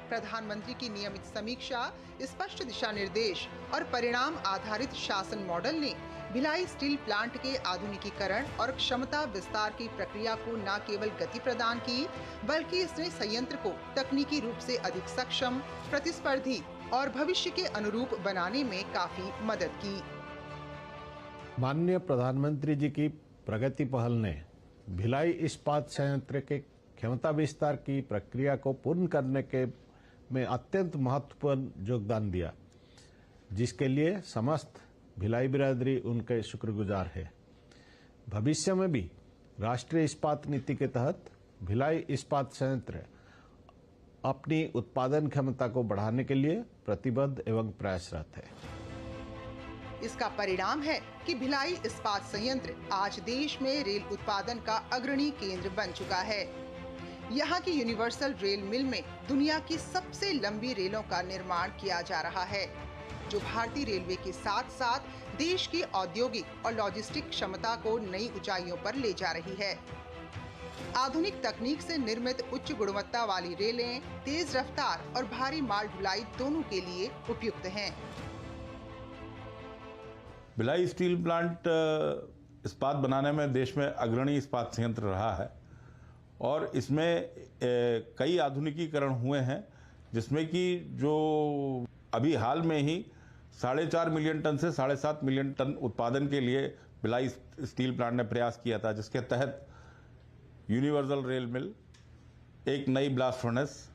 प्रधानमंत्री की नियमित समीक्षा, स्पष्ट दिशा निर्देश और परिणाम आधारित शासन मॉडल ने भिलाई स्टील प्लांट के आधुनिकीकरण और क्षमता विस्तार की प्रक्रिया को न केवल गति प्रदान की, बल्कि इसने संयंत्र को तकनीकी रूप से अधिक सक्षम, प्रतिस्पर्धी और भविष्य के अनुरूप बनाने में काफी मदद की। माननीय प्रधानमंत्री जी की प्रगति पहल ने भिलाई इस्पात संयंत्र के क्षमता विस्तार की प्रक्रिया को पूर्ण करने के में अत्यंत महत्वपूर्ण योगदान दिया, जिसके लिए समस्त भिलाई बिरादरी उनके शुक्रगुजार है। भविष्य में भी राष्ट्रीय इस्पात नीति के तहत भिलाई इस्पात संयंत्र अपनी उत्पादन क्षमता को बढ़ाने के लिए प्रतिबद्ध एवं प्रयासरत है। इसका परिणाम है कि भिलाई इस्पात संयंत्र आज देश में रेल उत्पादन का अग्रणी केंद्र बन चुका है। यहाँ की यूनिवर्सल रेल मिल में दुनिया की सबसे लंबी रेलों का निर्माण किया जा रहा है, जो भारतीय रेलवे के साथ साथ देश की औद्योगिक और लॉजिस्टिक क्षमता को नई ऊंचाइयों पर ले जा रही है। आधुनिक तकनीक से निर्मित उच्च गुणवत्ता वाली रेलें तेज रफ्तार और भारी माल ढुलाई दोनों के लिए उपयुक्त हैं। भिलाई स्टील प्लांट इस्पात बनाने में देश में अग्रणी इस्पात संयंत्र रहा है और इसमें कई आधुनिकीकरण हुए हैं, जिसमें कि जो अभी हाल में ही 4.5 मिलियन टन से 7.5 मिलियन टन उत्पादन के लिए भिलाई स्टील प्लांट ने प्रयास किया था, जिसके तहत यूनिवर्सल रेल मिल, एक नई ब्लास्ट फर्नेस,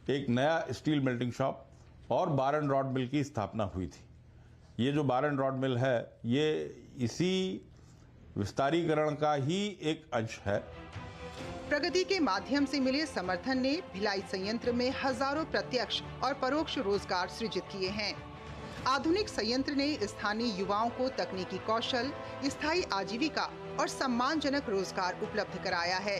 एक नया स्टील मेल्टिंग शॉप और बार एंड रॉड मिल की स्थापना हुई थी। ये जो बार एंड रॉड मिल है, ये इसी विस्तारीकरण का ही एक अंश है। प्रगति के माध्यम से मिले समर्थन ने भिलाई संयंत्र में हजारों प्रत्यक्ष और परोक्ष रोजगार सृजित किए हैं। आधुनिक संयंत्र ने स्थानीय युवाओं को तकनीकी कौशल, स्थायी आजीविका और सम्मानजनक रोजगार उपलब्ध कराया है।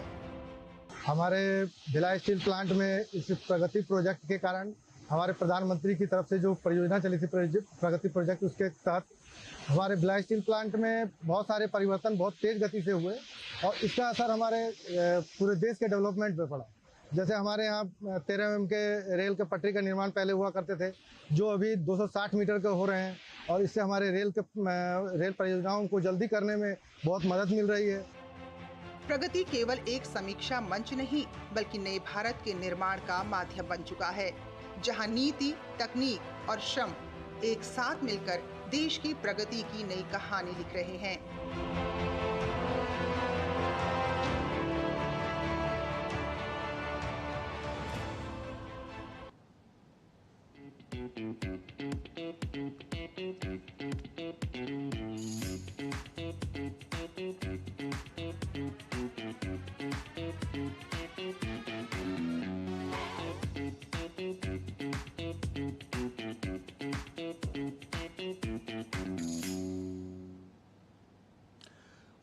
हमारे भिलाई स्टील प्लांट में इस प्रगति प्रोजेक्ट के कारण हमारे प्रधानमंत्री की तरफ से जो परियोजना चली थी प्रगति प्रोजेक्ट, उसके तहत हमारे भिलाई स्टील प्लांट में बहुत सारे परिवर्तन बहुत तेज गति से हुए और इसका असर हमारे पूरे देश के डेवलपमेंट पे पड़ा। जैसे हमारे यहाँ 13 mm के रेल के पटरी का निर्माण पहले हुआ करते थे, जो अभी 260 मीटर के हो रहे हैं और इससे हमारे रेल परियोजनाओं को जल्दी करने में बहुत मदद मिल रही है। प्रगति केवल एक समीक्षा मंच नहीं, बल्कि नए भारत के निर्माण का माध्यम बन चुका है, जहां नीति, तकनीक और श्रम एक साथ मिलकर देश की प्रगति की नई कहानी लिख रहे हैं।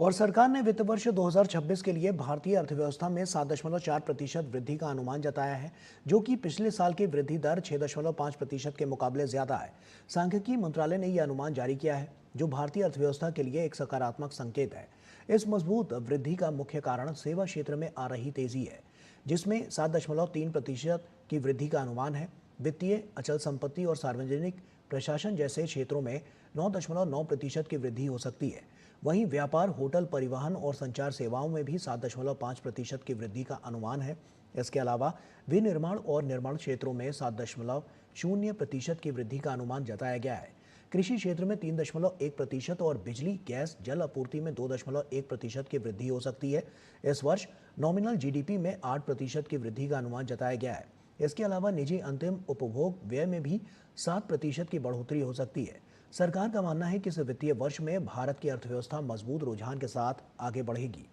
और सरकार ने वित्त वर्ष 2026 के लिए भारतीय अर्थव्यवस्था में 7.4% वृद्धि का अनुमान जताया है, जो कि पिछले साल की वृद्धि दर 6.5% के मुकाबले ज्यादा है। सांख्यिकी मंत्रालय ने यह अनुमान जारी किया है, जो भारतीय अर्थव्यवस्था के लिए एक सकारात्मक संकेत है। इस मजबूत वृद्धि का मुख्य कारण सेवा क्षेत्र में आ रही तेजी है, जिसमें 7.3% की वृद्धि का अनुमान है। वित्तीय, अचल संपत्ति और सार्वजनिक प्रशासन जैसे क्षेत्रों में 9.9% की वृद्धि हो सकती है। वहीं व्यापार, होटल, परिवहन और संचार सेवाओं में भी 7.5% की वृद्धि का अनुमान है। इसके अलावा विनिर्माण और निर्माण क्षेत्रों में 7.0% की वृद्धि का अनुमान जताया गया है। कृषि क्षेत्र में 3.1% और बिजली, गैस, जल आपूर्ति में 2.1% की वृद्धि हो सकती है। इस वर्ष नॉमिनल जीडीपी में 8% की वृद्धि का अनुमान जताया गया है। इसके अलावा निजी अंतिम उपभोग व्यय में भी 7% की बढ़ोतरी हो सकती है। सरकार का मानना है कि इस वित्तीय वर्ष में भारत की अर्थव्यवस्था मजबूत रुझान के साथ आगे बढ़ेगी।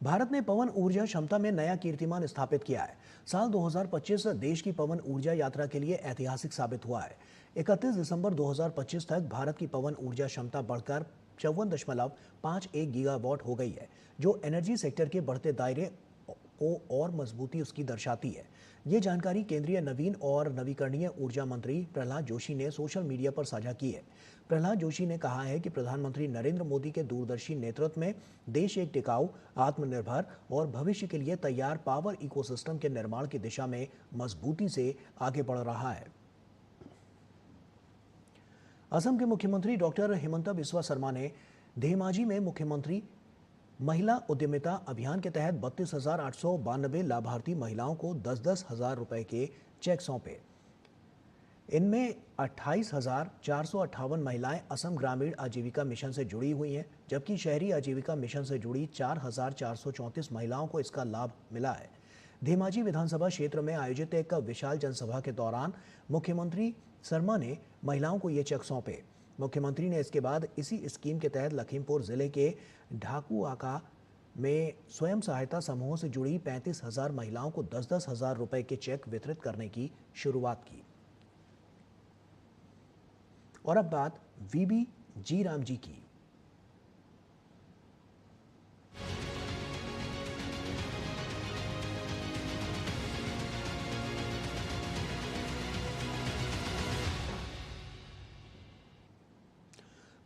भारत ने पवन ऊर्जा क्षमता में नया कीर्तिमान स्थापित किया है। साल 2025 देश की पवन ऊर्जा यात्रा के लिए ऐतिहासिक साबित हुआ है। 31 दिसंबर 2025 तक भारत की पवन ऊर्जा क्षमता बढ़कर 54.51 गीगावाट हो गई है, जो एनर्जी सेक्टर के बढ़ते दायरे को और मजबूती उसकी दर्शाती है। ये जानकारी केंद्रीय नवीन और नवीकरणीय ऊर्जा मंत्री प्रहलाद जोशी ने सोशल मीडिया पर साझा की है। प्रहलाद जोशी ने कहा है कि प्रधानमंत्री नरेंद्र मोदी के दूरदर्शी नेतृत्व में देश एक टिकाऊ, आत्मनिर्भर और भविष्य के लिए तैयार पावर इकोसिस्टम के निर्माण की दिशा में मजबूती से आगे बढ़ रहा है। असम के मुख्यमंत्री डॉक्टर हिमंता बिस्वा शर्मा ने धेमाजी में मुख्यमंत्री महिला उद्यमिता अभियान के तहत 32,892 लाभार्थी महिलाओं को 10-10 हजार रुपए के चेक सौंपे। इनमें 28,458 महिलाएं असम ग्रामीण आजीविका मिशन से जुड़ी हुई हैं, जबकि शहरी आजीविका मिशन से जुड़ी 4,434 महिलाओं को इसका लाभ मिला है। धेमाजी विधानसभा क्षेत्र में आयोजित एक विशाल जनसभा के दौरान मुख्यमंत्री शर्मा ने महिलाओं को ये चेक सौंपे। मुख्यमंत्री ने इसके बाद इसी स्कीम के तहत लखीमपुर जिले के ढाकुआका में स्वयं सहायता समूहों से जुड़ी 35,000 महिलाओं को 10-10 हजार रुपए के चेक वितरित करने की शुरुआत की। और अब बात वीबी जी राम जी की।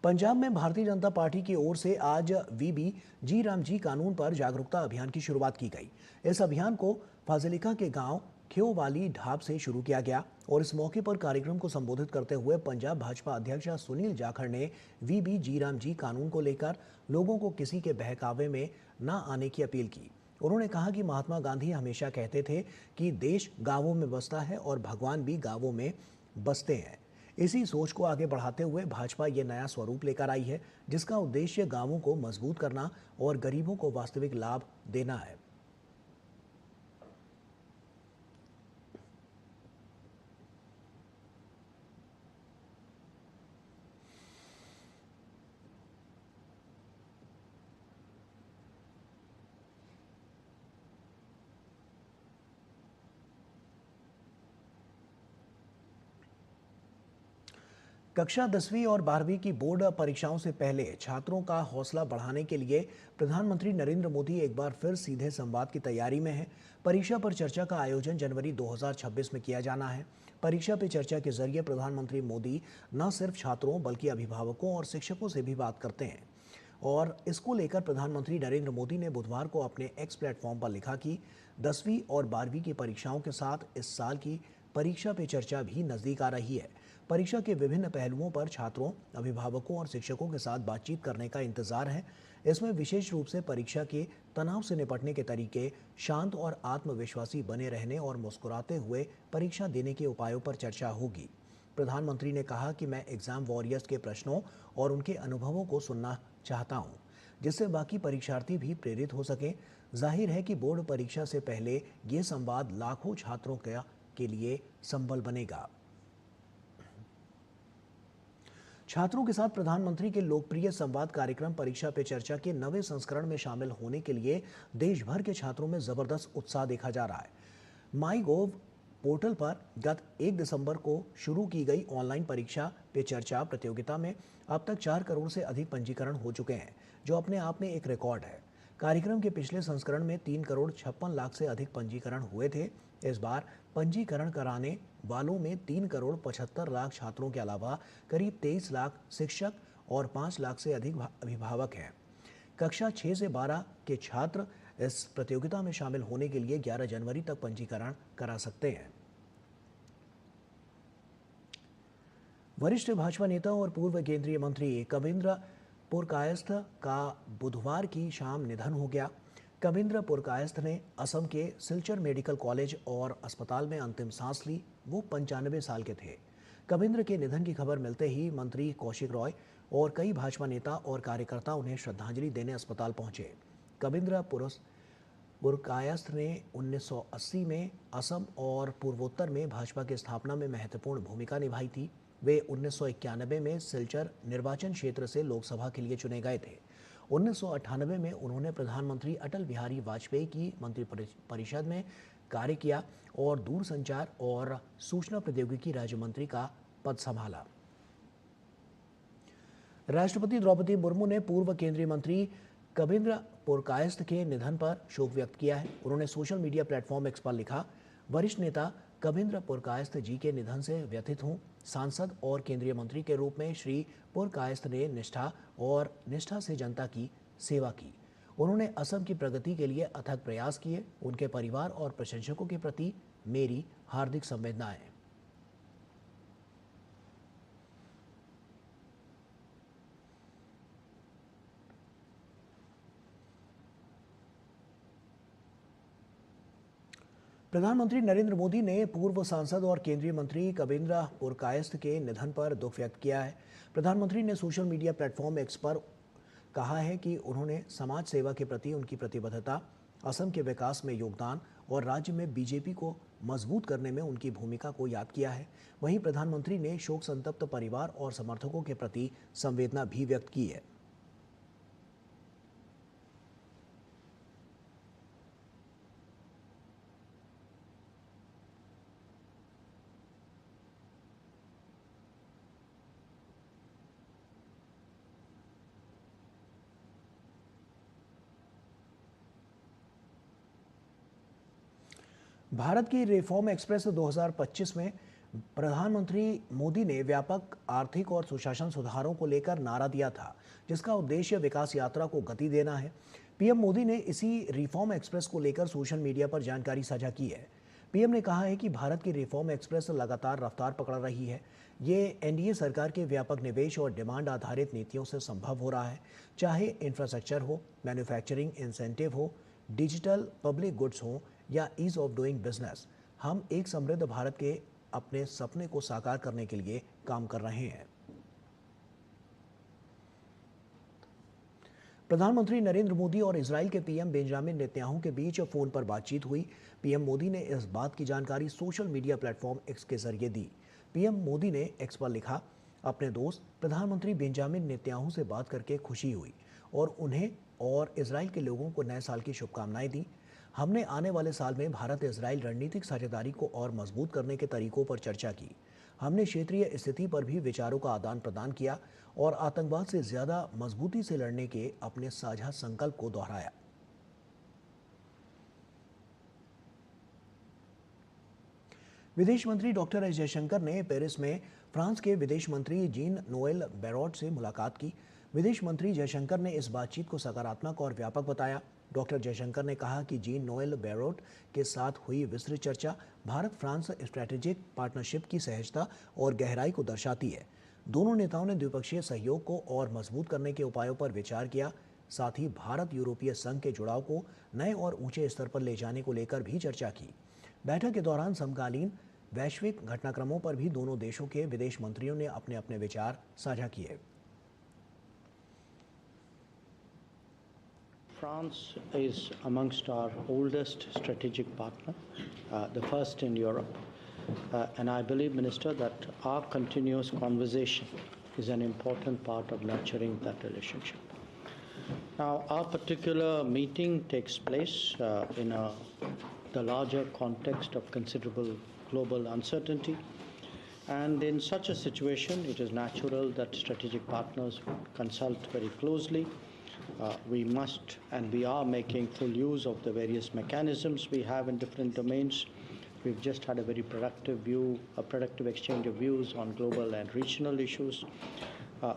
पंजाब में भारतीय जनता पार्टी की ओर से आज वीबी जी राम जी कानून पर जागरूकता अभियान की शुरुआत की गई। इस अभियान को फाजिलिका के गांव ख्योवाली ढाब से शुरू किया गया और इस मौके पर कार्यक्रम को संबोधित करते हुए पंजाब भाजपा अध्यक्ष सुनील जाखड़ ने वीबी जी राम जी कानून को लेकर लोगों को किसी के बहकावे में न आने की अपील की। उन्होंने कहा कि महात्मा गांधी हमेशा कहते थे कि देश गांवों में बसता है और भगवान भी गांवों में बसते हैं। इसी सोच को आगे बढ़ाते हुए भाजपा ये नया स्वरूप लेकर आई है, जिसका उद्देश्य गांवों को मजबूत करना और गरीबों को वास्तविक लाभ देना है। कक्षा 10वीं और 12वीं की बोर्ड परीक्षाओं से पहले छात्रों का हौसला बढ़ाने के लिए प्रधानमंत्री नरेंद्र मोदी एक बार फिर सीधे संवाद की तैयारी में है। परीक्षा पर चर्चा का आयोजन जनवरी 2026 में किया जाना है। परीक्षा पे चर्चा के जरिए प्रधानमंत्री मोदी न सिर्फ छात्रों बल्कि अभिभावकों और शिक्षकों से भी बात करते हैं। और इसको लेकर प्रधानमंत्री नरेंद्र मोदी ने बुधवार को अपने एक्स प्लेटफॉर्म पर लिखा कि 10वीं और 12वीं की परीक्षाओं के साथ इस साल की परीक्षा पे चर्चा भी नज़दीक आ रही है। परीक्षा के विभिन्न पहलुओं पर छात्रों, अभिभावकों और शिक्षकों के साथ बातचीत करने का इंतजार है। इसमें विशेष रूप से परीक्षा के तनाव से निपटने के तरीके, शांत और आत्मविश्वासी बने रहने और मुस्कुराते हुए परीक्षा देने के उपायों पर चर्चा होगी। प्रधानमंत्री ने कहा कि मैं एग्जाम वॉरियर्स के प्रश्नों और उनके अनुभवों को सुनना चाहता हूं, जिससे बाकी परीक्षार्थी भी प्रेरित हो सकें। जाहिर है कि बोर्ड परीक्षा से पहले ये संवाद लाखों छात्रों के लिए संबल बनेगा। छात्रों के साथ प्रधानमंत्री के लोकप्रिय संवाद कार्यक्रम परीक्षा पे चर्चा के नवे संस्करण में शामिल होने के लिए देश भर के छात्रों में जबरदस्त उत्साह देखा जा रहा है। माई गोव पोर्टल पर गत 1 दिसंबर को शुरू की गई ऑनलाइन परीक्षा पे चर्चा प्रतियोगिता में अब तक 4 करोड़ से अधिक पंजीकरण हो चुके हैं, जो अपने आप में एक रिकॉर्ड है। कार्यक्रम के पिछले संस्करण में 3 करोड़ 56 लाख से अधिक पंजीकरण हुए थे। इस बार पंजीकरण कराने वालों में 3 करोड़ 75 लाख छात्रों के अलावा करीब 23 लाख शिक्षक और 5 लाख से अधिक अभिभावक हैं। कक्षा 6 से 12 के छात्र इस प्रतियोगिता में शामिल होने के लिए 11 जनवरी तक पंजीकरण करा सकते हैं। वरिष्ठ भाजपा नेता और पूर्व केंद्रीय मंत्री कविंद्र पुरकायस्थ का बुधवार की शाम निधन हो गया। कविंद्र पुरकायस्थ ने असम के सिलचर मेडिकल कॉलेज और अस्पताल में अंतिम सांस ली। वो 95 साल के थे। कविंद्र के निधन की खबर मिलते ही मंत्री कौशिक रॉय और कई भाजपा नेता और कार्यकर्ता उन्हें श्रद्धांजलि देने अस्पताल पहुंचे। कविंद्र पुरकायस्थ ने 1980 में असम और पूर्वोत्तर में भाजपा की स्थापना में महत्वपूर्ण भूमिका निभाई थी। वे 1991 में सिलचर निर्वाचन क्षेत्र से लोकसभा के लिए चुने गए थे। 1998 में उन्होंने प्रधानमंत्री अटल बिहारी वाजपेयी की मंत्रिपरिषद में कार्य किया और दूरसंचार और सूचना प्रौद्योगिकी राज्य मंत्री का पद संभाला। राष्ट्रपति द्रौपदी मुर्मू ने पूर्व केंद्रीय मंत्री कविंद्र पुरकायस्थ के निधन पर शोक व्यक्त किया है। उन्होंने सोशल मीडिया प्लेटफॉर्म एक्स पर लिखा, वरिष्ठ नेता कविंद्र पुरकायस्थ जी के निधन से व्यथित हूँ। सांसद और केंद्रीय मंत्री के रूप में श्री पुरकायस्थ ने निष्ठा से जनता की सेवा की। उन्होंने असम की प्रगति के लिए अथक प्रयास किए। उनके परिवार और प्रशंसकों के प्रति मेरी हार्दिक संवेदनाएं। प्रधानमंत्री नरेंद्र मोदी ने पूर्व सांसद और केंद्रीय मंत्री कविंद्र पुरकायस्थ के निधन पर दुख व्यक्त किया है। प्रधानमंत्री ने सोशल मीडिया प्लेटफॉर्म एक्स पर कहा है कि उन्होंने समाज सेवा के प्रति उनकी प्रतिबद्धता, असम के विकास में योगदान और राज्य में बीजेपी को मजबूत करने में उनकी भूमिका को याद किया है। वहीं प्रधानमंत्री ने शोक संतप्त परिवार और समर्थकों के प्रति संवेदना भी व्यक्त की है। भारत की रिफॉर्म एक्सप्रेस 2025 में प्रधानमंत्री मोदी ने व्यापक आर्थिक और सुशासन सुधारों को लेकर नारा दिया था, जिसका उद्देश्य विकास यात्रा को गति देना है। पीएम मोदी ने इसी रिफॉर्म एक्सप्रेस को लेकर सोशल मीडिया पर जानकारी साझा की है। पीएम ने कहा है कि भारत की रिफॉर्म एक्सप्रेस लगातार रफ्तार पकड़ रही है। ये एनडीए सरकार के व्यापक निवेश और डिमांड आधारित नीतियों से संभव हो रहा है। चाहे इंफ्रास्ट्रक्चर हो, मैन्युफैक्चरिंग इंसेंटिव हो, डिजिटल पब्लिक गुड्स हो या ईज ऑफ डूइंग बिजनेस, हम एक समृद्ध भारत के अपने सपने को साकार करने के लिए काम कर रहे हैं। प्रधानमंत्री नरेंद्र मोदी और इजराइल के पीएम बेंजामिन नेतन्याहू के बीच फोन पर बातचीत हुई। पीएम मोदी ने इस बात की जानकारी सोशल मीडिया प्लेटफॉर्म एक्स के जरिए दी। पीएम मोदी ने एक्स पर लिखा, अपने दोस्त प्रधानमंत्री बेंजामिन नेतन्याहू से बात करके खुशी हुई और उन्हें और इजराइल के लोगों को नए साल की शुभकामनाएं दी। हमने आने वाले साल में भारत इजराइल रणनीतिक साझेदारी को और मजबूत करने के तरीकों पर चर्चा की। हमने क्षेत्रीय स्थिति पर भी विचारों का आदान प्रदान किया और आतंकवाद से ज्यादा मजबूती से लड़ने के अपने साझा संकल्प को दोहराया। विदेश मंत्री डॉक्टर एस जयशंकर ने पेरिस में फ्रांस के विदेश मंत्री जीन नोएल बैरॉट से मुलाकात की। विदेश मंत्री जयशंकर ने इस बातचीत को सकारात्मक और व्यापक बताया। डॉक्टर जयशंकर ने कहा कि जीन नोएल बैरॉट के साथ हुई विस्तृत चर्चा भारत फ्रांस स्ट्रैटेजिक पार्टनरशिप की सहजता और गहराई को दर्शाती है। दोनों नेताओं ने द्विपक्षीय सहयोग को और मजबूत करने के उपायों पर विचार किया। साथ ही भारत यूरोपीय संघ के जुड़ाव को नए और ऊंचे स्तर पर ले जाने को लेकर भी चर्चा की। बैठक के दौरान समकालीन वैश्विक घटनाक्रमों पर भी दोनों देशों के विदेश मंत्रियों ने अपने अपने विचार साझा किए। France is amongst our oldest strategic partner, the first in Europe. And I believe, Minister, that our continuous conversation is an important part of nurturing that relationship. Now, our particular meeting takes place in the larger context of considerable global uncertainty. And in such a situation, it is natural that strategic partners consult very closely. We must and we are making full use of the various mechanisms we have in different domains. We've just had a very productive exchange of views on global and regional issues.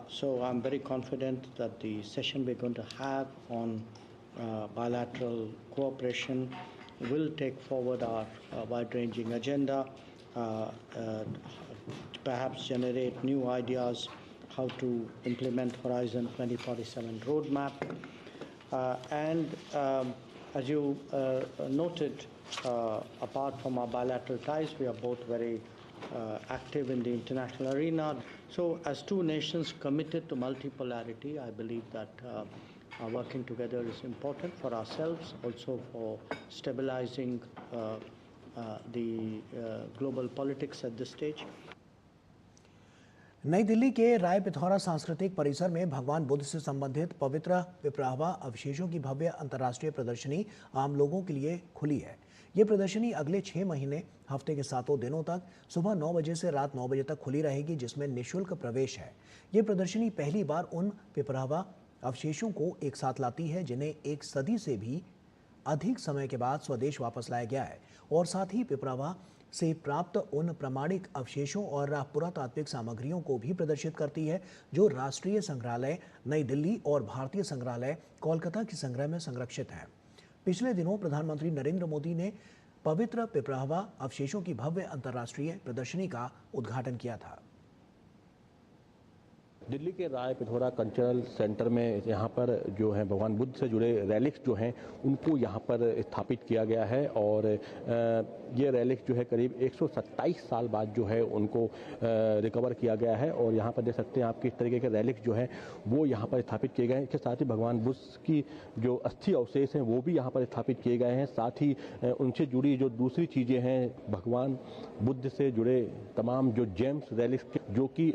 So I'm very confident that the session we're going to have on bilateral cooperation will take forward our wide-ranging agenda, perhaps generate new ideas how to implement Horizon 2047 roadmap. As you noted, apart from our bilateral ties, we are both very active in the international arena. So as two nations committed to multipolarity, I believe that working together is important for ourselves, also for stabilizing the global politics at this stage. नई दिल्ली के राय पिथौरा सांस्कृतिक परिसर में भगवान बुद्ध से संबंधित पवित्र पिपरावा अवशेषों की भव्य अंतर्राष्ट्रीय प्रदर्शनी आम लोगों के लिए खुली है। ये प्रदर्शनी अगले 6 महीने हफ्ते के 7 दिनों तक सुबह 9 बजे से रात 9 बजे तक खुली रहेगी, जिसमें निःशुल्क प्रवेश है। ये प्रदर्शनी पहली बार उन पिपरावा अवशेषों को एक साथ लाती है जिन्हें एक सदी से भी अधिक समय के बाद स्वदेश वापस लाया गया है, और साथ ही पिपरावा से प्राप्त उन प्रामाणिक अवशेषों और पुरातात्विक सामग्रियों को भी प्रदर्शित करती है जो राष्ट्रीय संग्रहालय नई दिल्ली और भारतीय संग्रहालय कोलकाता के संग्रह में संरक्षित हैं। पिछले दिनों प्रधानमंत्री नरेंद्र मोदी ने पवित्र पिपरावा अवशेषों की भव्य अंतर्राष्ट्रीय प्रदर्शनी का उद्घाटन किया था। दिल्ली के राय पिथौरा कल्चरल सेंटर में यहाँ पर जो है भगवान बुद्ध से जुड़े रेलिक्स जो हैं उनको यहाँ पर स्थापित किया गया है, और ये रेलिक्स जो है करीब 127 साल बाद जो है उनको रिकवर किया गया है, और यहाँ पर देख सकते हैं आप किस तरीके के रेलिक्स जो हैं वो यहाँ पर स्थापित किए गए हैं। इसके साथ ही भगवान बुद्ध की जो अस्थि अवशेष हैं वो भी यहाँ पर स्थापित किए गए हैं। साथ ही उनसे जुड़ी जो दूसरी चीज़ें हैं, भगवान बुद्ध से जुड़े तमाम जो जेम्स रेलिक्स जो कि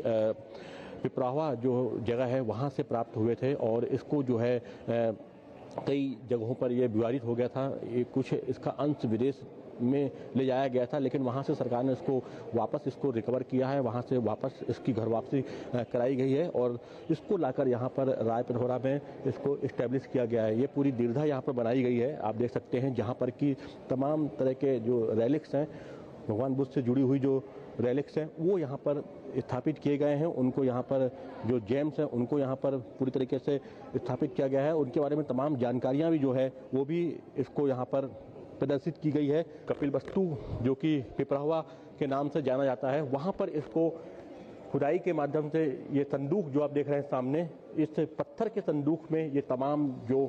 पिपरावा जो जगह है वहाँ से प्राप्त हुए थे, और इसको जो है कई जगहों पर ये विवादित हो गया था। ये कुछ इसका अंश विदेश में ले जाया गया था, लेकिन वहाँ से सरकार ने इसको रिकवर किया है, वहाँ से वापस इसकी घर वापसी कराई गई है, और इसको लाकर यहाँ पर राय पिथौरा में इसको इस्टेब्लिश किया गया है। ये पूरी दीर्घा यहाँ पर बनाई गई है, आप देख सकते हैं, जहाँ पर कि तमाम तरह के जो रेलिक्स हैं, भगवान बुद्ध से जुड़ी हुई जो रेलिक्स हैं वो यहाँ पर स्थापित किए गए हैं। उनको यहाँ पर जो जेम्स हैं उनको यहाँ पर पूरी तरीके से स्थापित किया गया है। उनके बारे में तमाम जानकारियाँ भी जो है वो भी इसको यहाँ पर प्रदर्शित की गई है। कपिलवस्तु जो कि पिपरावा के नाम से जाना जाता है, वहाँ पर इसको खुदाई के माध्यम से ये संदूक जो आप देख रहे हैं सामने, इस पत्थर के संदूक में ये तमाम जो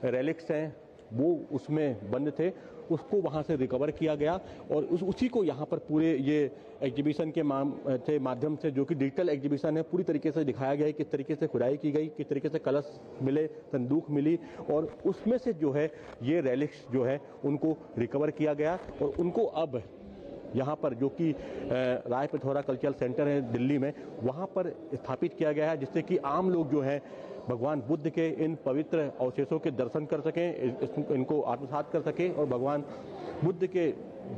रेलिक्स हैं वो उसमें बंद थे, उसको वहाँ से रिकवर किया गया, और उसी को यहाँ पर पूरे ये एग्जीबिशन के माध्यम से, जो कि डिजिटल एग्जीबिशन है, पूरी तरीके से दिखाया गया है किस तरीके से खुदाई की गई, किस तरीके से कलश मिले, संदूक मिली, और उसमें से जो है ये रेलिक्स जो है उनको रिकवर किया गया, और उनको अब यहाँ पर जो कि राय पिथौरा कल्चरल सेंटर है दिल्ली में, वहाँ पर स्थापित किया गया है, जिससे कि आम लोग जो हैं भगवान बुद्ध के इन पवित्र अवशेषों के दर्शन कर सकें, इनको आत्मसात कर सकें, और भगवान बुद्ध के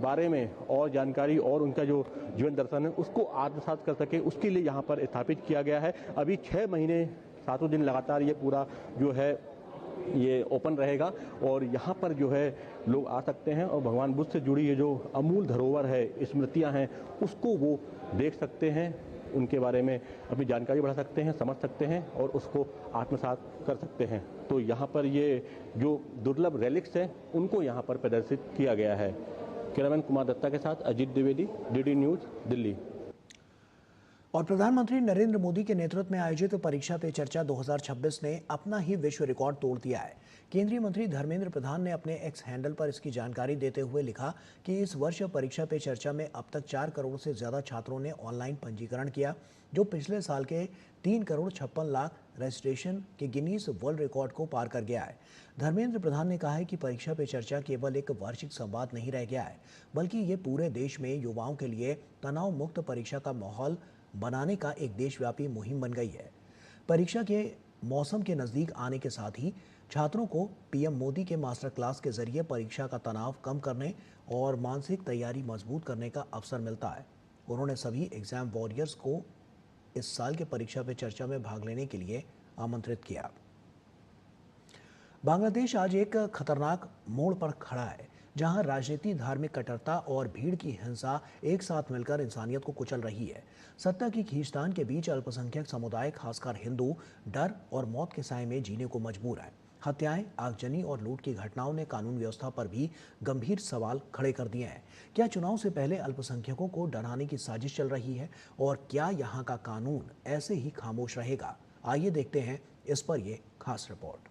बारे में और जानकारी और उनका जो जीवन दर्शन है उसको आत्मसात कर सकें, उसके लिए यहाँ पर स्थापित किया गया है। अभी 6 महीने 7 दिन लगातार ये पूरा जो है ये ओपन रहेगा, और यहाँ पर जो है लोग आ सकते हैं और भगवान बुद्ध से जुड़ी ये जो अमूल धरोहर है, स्मृतियाँ हैं, उसको वो देख सकते हैं, उनके बारे में अपनी जानकारी बढ़ा सकते हैं, समझ सकते हैं, और उसको आत्मसात कर सकते हैं। तो यहाँ पर ये जो दुर्लभ रेलिक्स हैं उनको यहाँ पर प्रदर्शित किया गया है। कैमरामैन कुमार दत्ता के साथ अजीत द्विवेदी, डीडी न्यूज़, दिल्ली। और प्रधानमंत्री नरेंद्र मोदी के नेतृत्व में आयोजित परीक्षा पे चर्चा 2026 ने अपना ही विश्व रिकॉर्ड तोड़ दिया है। केंद्रीय मंत्री धर्मेंद्र प्रधान ने अपने एक्स हैंडल पर इसकी जानकारी देते हुए लिखा कि इस वर्ष परीक्षा पे चर्चा में अब तक 4 करोड़ से ज़्यादा छात्रों ने ऑनलाइन पंजीकरण किया, जो पिछले साल के 3 करोड़ 56 लाख रजिस्ट्रेशन के गिनीज वर्ल्ड रिकॉर्ड को पार कर गया है। धर्मेंद्र प्रधान ने कहा है कि परीक्षा पे चर्चा केवल एक वार्षिक संवाद नहीं रह गया है, बल्कि ये पूरे देश में युवाओं के लिए तनाव मुक्त परीक्षा का माहौल बनाने का एक देशव्यापी मुहिम बन गई है। परीक्षा के मौसम के नज़दीक आने के साथ ही छात्रों को पीएम मोदी के मास्टर क्लास के जरिए परीक्षा का तनाव कम करने और मानसिक तैयारी मजबूत करने का अवसर मिलता है। उन्होंने सभी एग्जाम वॉरियर्स को इस साल के परीक्षा पे चर्चा में भाग लेने के लिए आमंत्रित किया। बांग्लादेश आज एक खतरनाक मोड़ पर खड़ा है, जहां राजनीति, धार्मिक कट्टरता और भीड़ की हिंसा एक साथ मिलकर इंसानियत को कुचल रही है। सत्ता की खींचतान के बीच अल्पसंख्यक समुदाय, खासकर हिंदू, डर और मौत के साए में जीने को मजबूर है। हत्याएं, आगजनी और लूट की घटनाओं ने कानून व्यवस्था पर भी गंभीर सवाल खड़े कर दिए हैं। क्या चुनाव से पहले अल्पसंख्यकों को डराने की साजिश चल रही है और क्या यहाँ का कानून ऐसे ही खामोश रहेगा? आइए देखते हैं इस पर ये खास रिपोर्ट।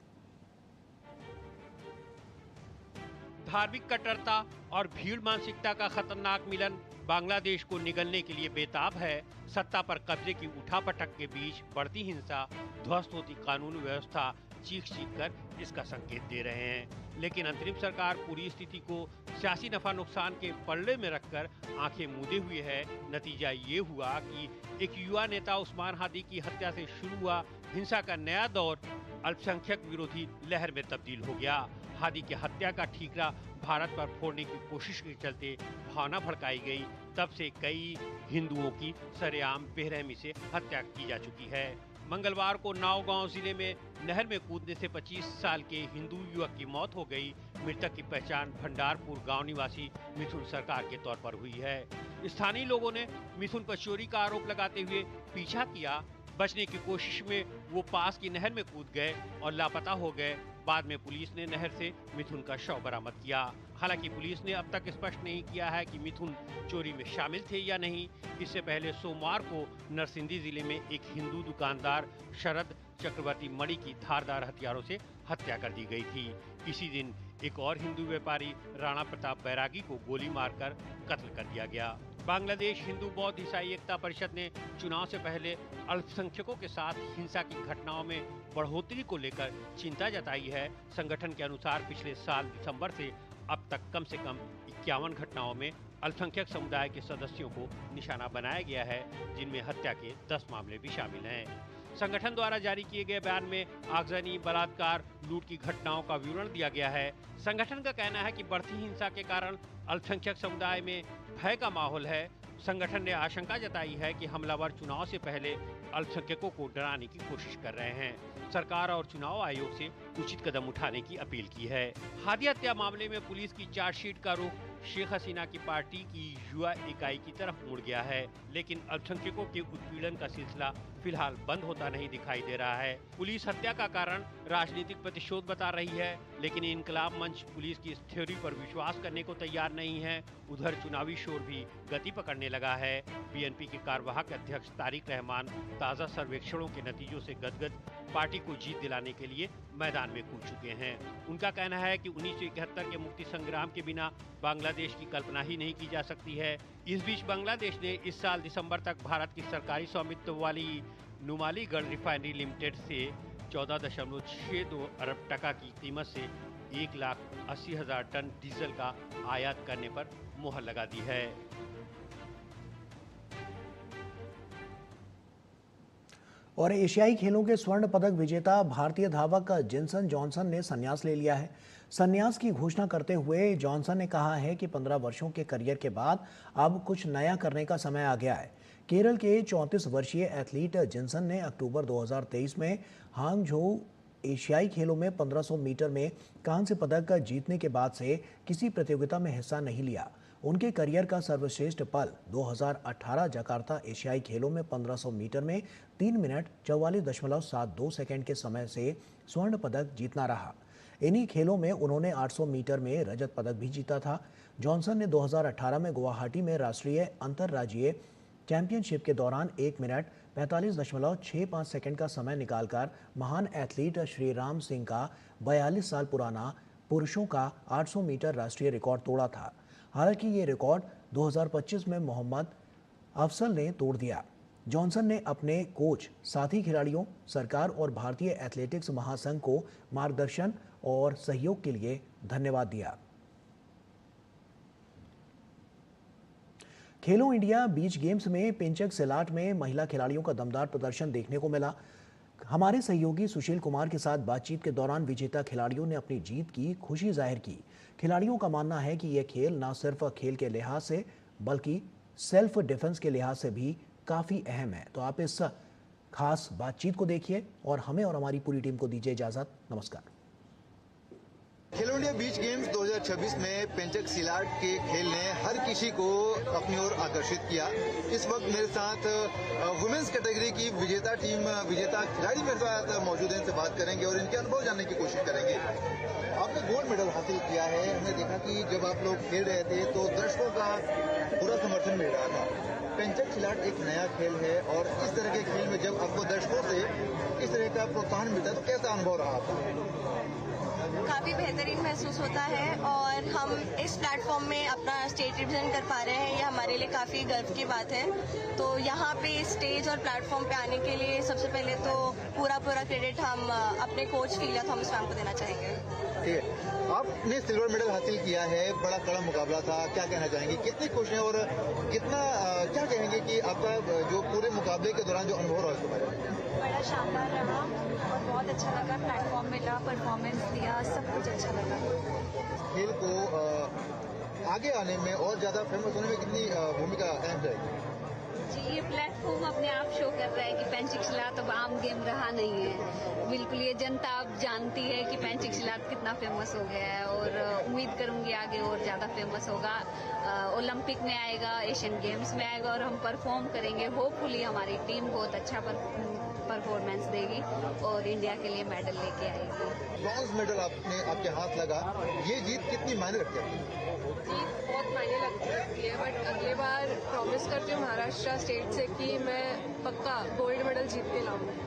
धार्मिक कट्टरता और भीड़ मानसिकता का खतरनाक मिलन बांग्लादेश को निगलने के लिए बेताब है। सत्ता पर कब्जे की उठापटक के बीच बढ़ती हिंसा, ध्वस्त होती कानून व्यवस्था चीख कर इसका संकेत दे रहे हैं। लेकिन अंतरिम सरकार पूरी स्थिति को सियासी नफा नुकसान के पल्ले में रखकर आंखें मूंदे हुए है। नतीजा ये हुआ कि एक युवा नेता उस्मान हादी की हत्या से शुरू हुआ हिंसा का नया दौर अल्पसंख्यक विरोधी लहर में तब्दील हो गया। हादी की हत्या का ठीकरा भारत पर फोड़ने की कोशिश के चलते भावना भड़काई गई। तब से कई हिंदुओं की सरेआम बेरहमी से हत्या की जा चुकी है। मंगलवार को नावगांव जिले में नहर में कूदने से 25 साल के हिंदू युवक की मौत हो गई। मृतक की पहचान भंडारपुर गांव निवासी मिथुन सरकार के तौर पर हुई है। स्थानीय लोगों ने मिथुन पर चोरी का आरोप लगाते हुए पीछा किया। बचने की कोशिश में वो पास की नहर में कूद गए और लापता हो गए। बाद में पुलिस ने नहर से मिथुन का शव बरामद किया। हालांकि पुलिस ने अब तक स्पष्ट नहीं किया है कि मिथुन चोरी में शामिल थे या नहीं। इससे पहले सोमवार को नरसिंदी जिले में एक हिंदू दुकानदार शरद चक्रवर्ती मणि की धारदार हथियारों से हत्या कर दी गई थी। इसी दिन एक और हिंदू व्यापारी राणा प्रताप बैरागी को गोली मारकर कत्ल कर दिया गया। बांग्लादेश हिंदू बौद्ध ईसाई एकता परिषद ने चुनाव से पहले अल्पसंख्यकों के साथ हिंसा की घटनाओं में बढ़ोतरी को लेकर चिंता जताई है। संगठन के अनुसार पिछले साल दिसंबर से अब तक कम से कम 51 घटनाओं में अल्पसंख्यक समुदाय के सदस्यों को निशाना बनाया गया है, जिनमें हत्या के 10 मामले भी शामिल हैं। संगठन द्वारा जारी किए गए बयान में आगजनी, बलात्कार, लूट की घटनाओं का विवरण दिया गया है। संगठन का कहना है कि बढ़ती हिंसा के कारण अल्पसंख्यक समुदाय में भय का माहौल है। संगठन ने आशंका जताई है कि हमलावर चुनाव से पहले अल्पसंख्यकों को डराने की कोशिश कर रहे हैं। सरकार और चुनाव आयोग से उचित कदम उठाने की अपील की है। हादी हत्या मामले में पुलिस की चार्जशीट का रुख शेख हसीना की पार्टी की युवा इकाई की तरफ मुड़ गया है, लेकिन अल्पसंख्यकों के उत्पीड़न का सिलसिला फिलहाल बंद होता नहीं दिखाई दे रहा है। पुलिस हत्या का कारण राजनीतिक प्रतिशोध बता रही है, लेकिन इनकलाब मंच पुलिस की इस थ्योरी पर विश्वास करने को तैयार नहीं है। उधर चुनावी शोर भी गति पकड़ने लगा है। बीएनपी के कार्यवाहक अध्यक्ष तारिक रहमान ताज़ा सर्वेक्षणों के नतीजों से गदगद पार्टी को जीत दिलाने के लिए मैदान में कूद चुके हैं। उनका कहना है कि 1971 के मुक्ति संग्राम के बिना बांग्लादेश की कल्पना ही नहीं की जा सकती है। इस बीच बांग्लादेश ने इस साल दिसंबर तक भारत की सरकारी स्वामित्व वाली नुमालीगढ़ रिफाइनरी लिमिटेड से 14.62 अरब टका की कीमत से 1,80,000 टन डीजल का आयात करने पर मुहर लगा दी है। और एशियाई खेलों के स्वर्ण पदक विजेता भारतीय धावक जिनसन जॉनसन ने संन्यास ले लिया है। संन्यास की घोषणा करते हुए जॉनसन ने कहा है कि 15 वर्षों के करियर के बाद अब कुछ नया करने का समय आ गया है। केरल के 34 वर्षीय एथलीट जिनसन ने अक्टूबर 2023 में हांगझोउ एशियाई खेलों में 1500 मीटर में कांस्य पदक जीतने के बाद से किसी प्रतियोगिता में हिस्सा नहीं लिया। उनके करियर का सर्वश्रेष्ठ पल 2018 जकार्ता एशियाई खेलों में 1500 मीटर में 3 मिनट 44.72 सेकंड के समय से स्वर्ण पदक जीतना रहा। इन्हीं खेलों में उन्होंने 800 मीटर में रजत पदक भी जीता था। जॉनसन ने 2018 में गुवाहाटी में राष्ट्रीय अंतर्राज्यीय चैंपियनशिप के दौरान 1 मिनट 45.65 सेकंड का समय निकालकर महान एथलीट श्रीराम सिंह का 42 साल पुराना पुरुषों का 800 मीटर राष्ट्रीय रिकॉर्ड तोड़ा था। हालांकि ये रिकॉर्ड 2025 में मोहम्मद अफसल ने तोड़ दिया। जॉनसन ने अपने कोच, साथी खिलाड़ियों, सरकार और भारतीय एथलेटिक्स महासंघ को मार्गदर्शन और सहयोग के लिए धन्यवाद दिया। खेलो इंडिया बीच गेम्स में पेंचक सिलाट में महिला खिलाड़ियों का दमदार प्रदर्शन देखने को मिला। हमारे सहयोगी सुशील कुमार के साथ बातचीत के दौरान विजेता खिलाड़ियों ने अपनी जीत की खुशी जाहिर की। खिलाड़ियों का मानना है कि यह खेल न सिर्फ खेल के लिहाज से बल्कि सेल्फ डिफेंस के लिहाज से भी काफ़ी अहम है। तो आप इस खास बातचीत को देखिए और हमें और हमारी पूरी टीम को दीजिए इजाज़त। नमस्कार। खेलो इंडिया बीच गेम्स 2026 में पेंचक सिलाट के खेल ने हर किसी को अपनी ओर आकर्षित किया। इस वक्त मेरे साथ वुमेन्स कैटेगरी की विजेता खिलाड़ी मेरे साथ मौजूद हैं। इनसे बात करेंगे और इनके अनुभव जानने की कोशिश करेंगे। आपने गोल्ड मेडल हासिल किया है। हमने देखा कि जब आप लोग खेल रहे थे तो दर्शकों का पूरा समर्थन मिल रहा था। पेंचक सिलाट एक नया खेल है और इस तरह के खेल में जब आपको दर्शकों से इस तरह का प्रोत्साहन मिलता है तो कैसा अनुभव रहा आपका? काफ़ी बेहतरीन महसूस होता है और हम इस प्लेटफॉर्म में अपना स्टेट रिप्रेजेंट कर पा रहे हैं, ये हमारे लिए काफ़ी गर्व की बात है। तो यहाँ पे स्टेज और प्लेटफॉर्म पे आने के लिए सबसे पहले तो पूरा क्रेडिट हम अपने कोच फीलिया थॉमस मैम को देना चाहेंगे। ठीक है, आपने सिल्वर मेडल हासिल किया है, बड़ा कड़ा मुकाबला था, क्या कहना चाहेंगे? कितनी खुश हैं और कितना क्या कहेंगे कि आपका जो पूरे मुकाबले के दौरान जो अनुभव रहा उसके बारे में? बड़ा शानदार रहा और बहुत अच्छा लगा, प्लेटफॉर्म मिला, परफॉर्मेंस दिया, सब कुछ अच्छा लगा। खेल को आगे आने में और ज्यादा फेमस होने में कितनी भूमिका अहम रहेगी? जी, ये प्लेटफॉर्म अपने आप शो कर रहा है कि पेंचिक सिलाट अब आम गेम रहा नहीं है। बिल्कुल ये जनता अब जानती है कि पेंचिक सिलाट कितना फेमस हो गया है और उम्मीद करूंगी आगे और ज़्यादा फेमस होगा। ओलंपिक में आएगा, एशियन गेम्स में आएगा और हम परफॉर्म करेंगे। होपफुली हमारी टीम बहुत अच्छा परफॉर्मेंस देगी और इंडिया के लिए मेडल लेके आएगी। ब्रॉन्ज मेडल आपके हाथ लगा, ये जीत कितनी मायने रखती है? जीत बहुत मायने लगती है, बट अगले बार प्रॉमिस करती हूँ महाराष्ट्र स्टेट से कि मैं पक्का गोल्ड मेडल जीत के लाऊंगी।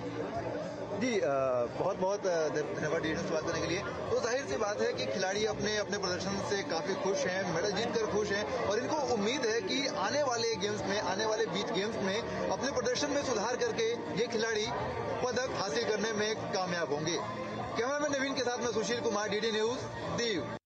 जी, बहुत बहुत धन्यवाद डिटेल्स से बात करने के लिए। तो जाहिर सी बात है कि खिलाड़ी अपने प्रदर्शन से काफी खुश हैं, मेडल जीतकर खुश हैं और इनको उम्मीद है कि आने वाले गेम्स में, आने वाले बीच गेम्स में अपने प्रदर्शन में सुधार करके ये खिलाड़ी पदक हासिल करने में कामयाब होंगे। कैमरामैन नवीन के साथ मैं सुशील कुमार, डीडी न्यूज, दीव।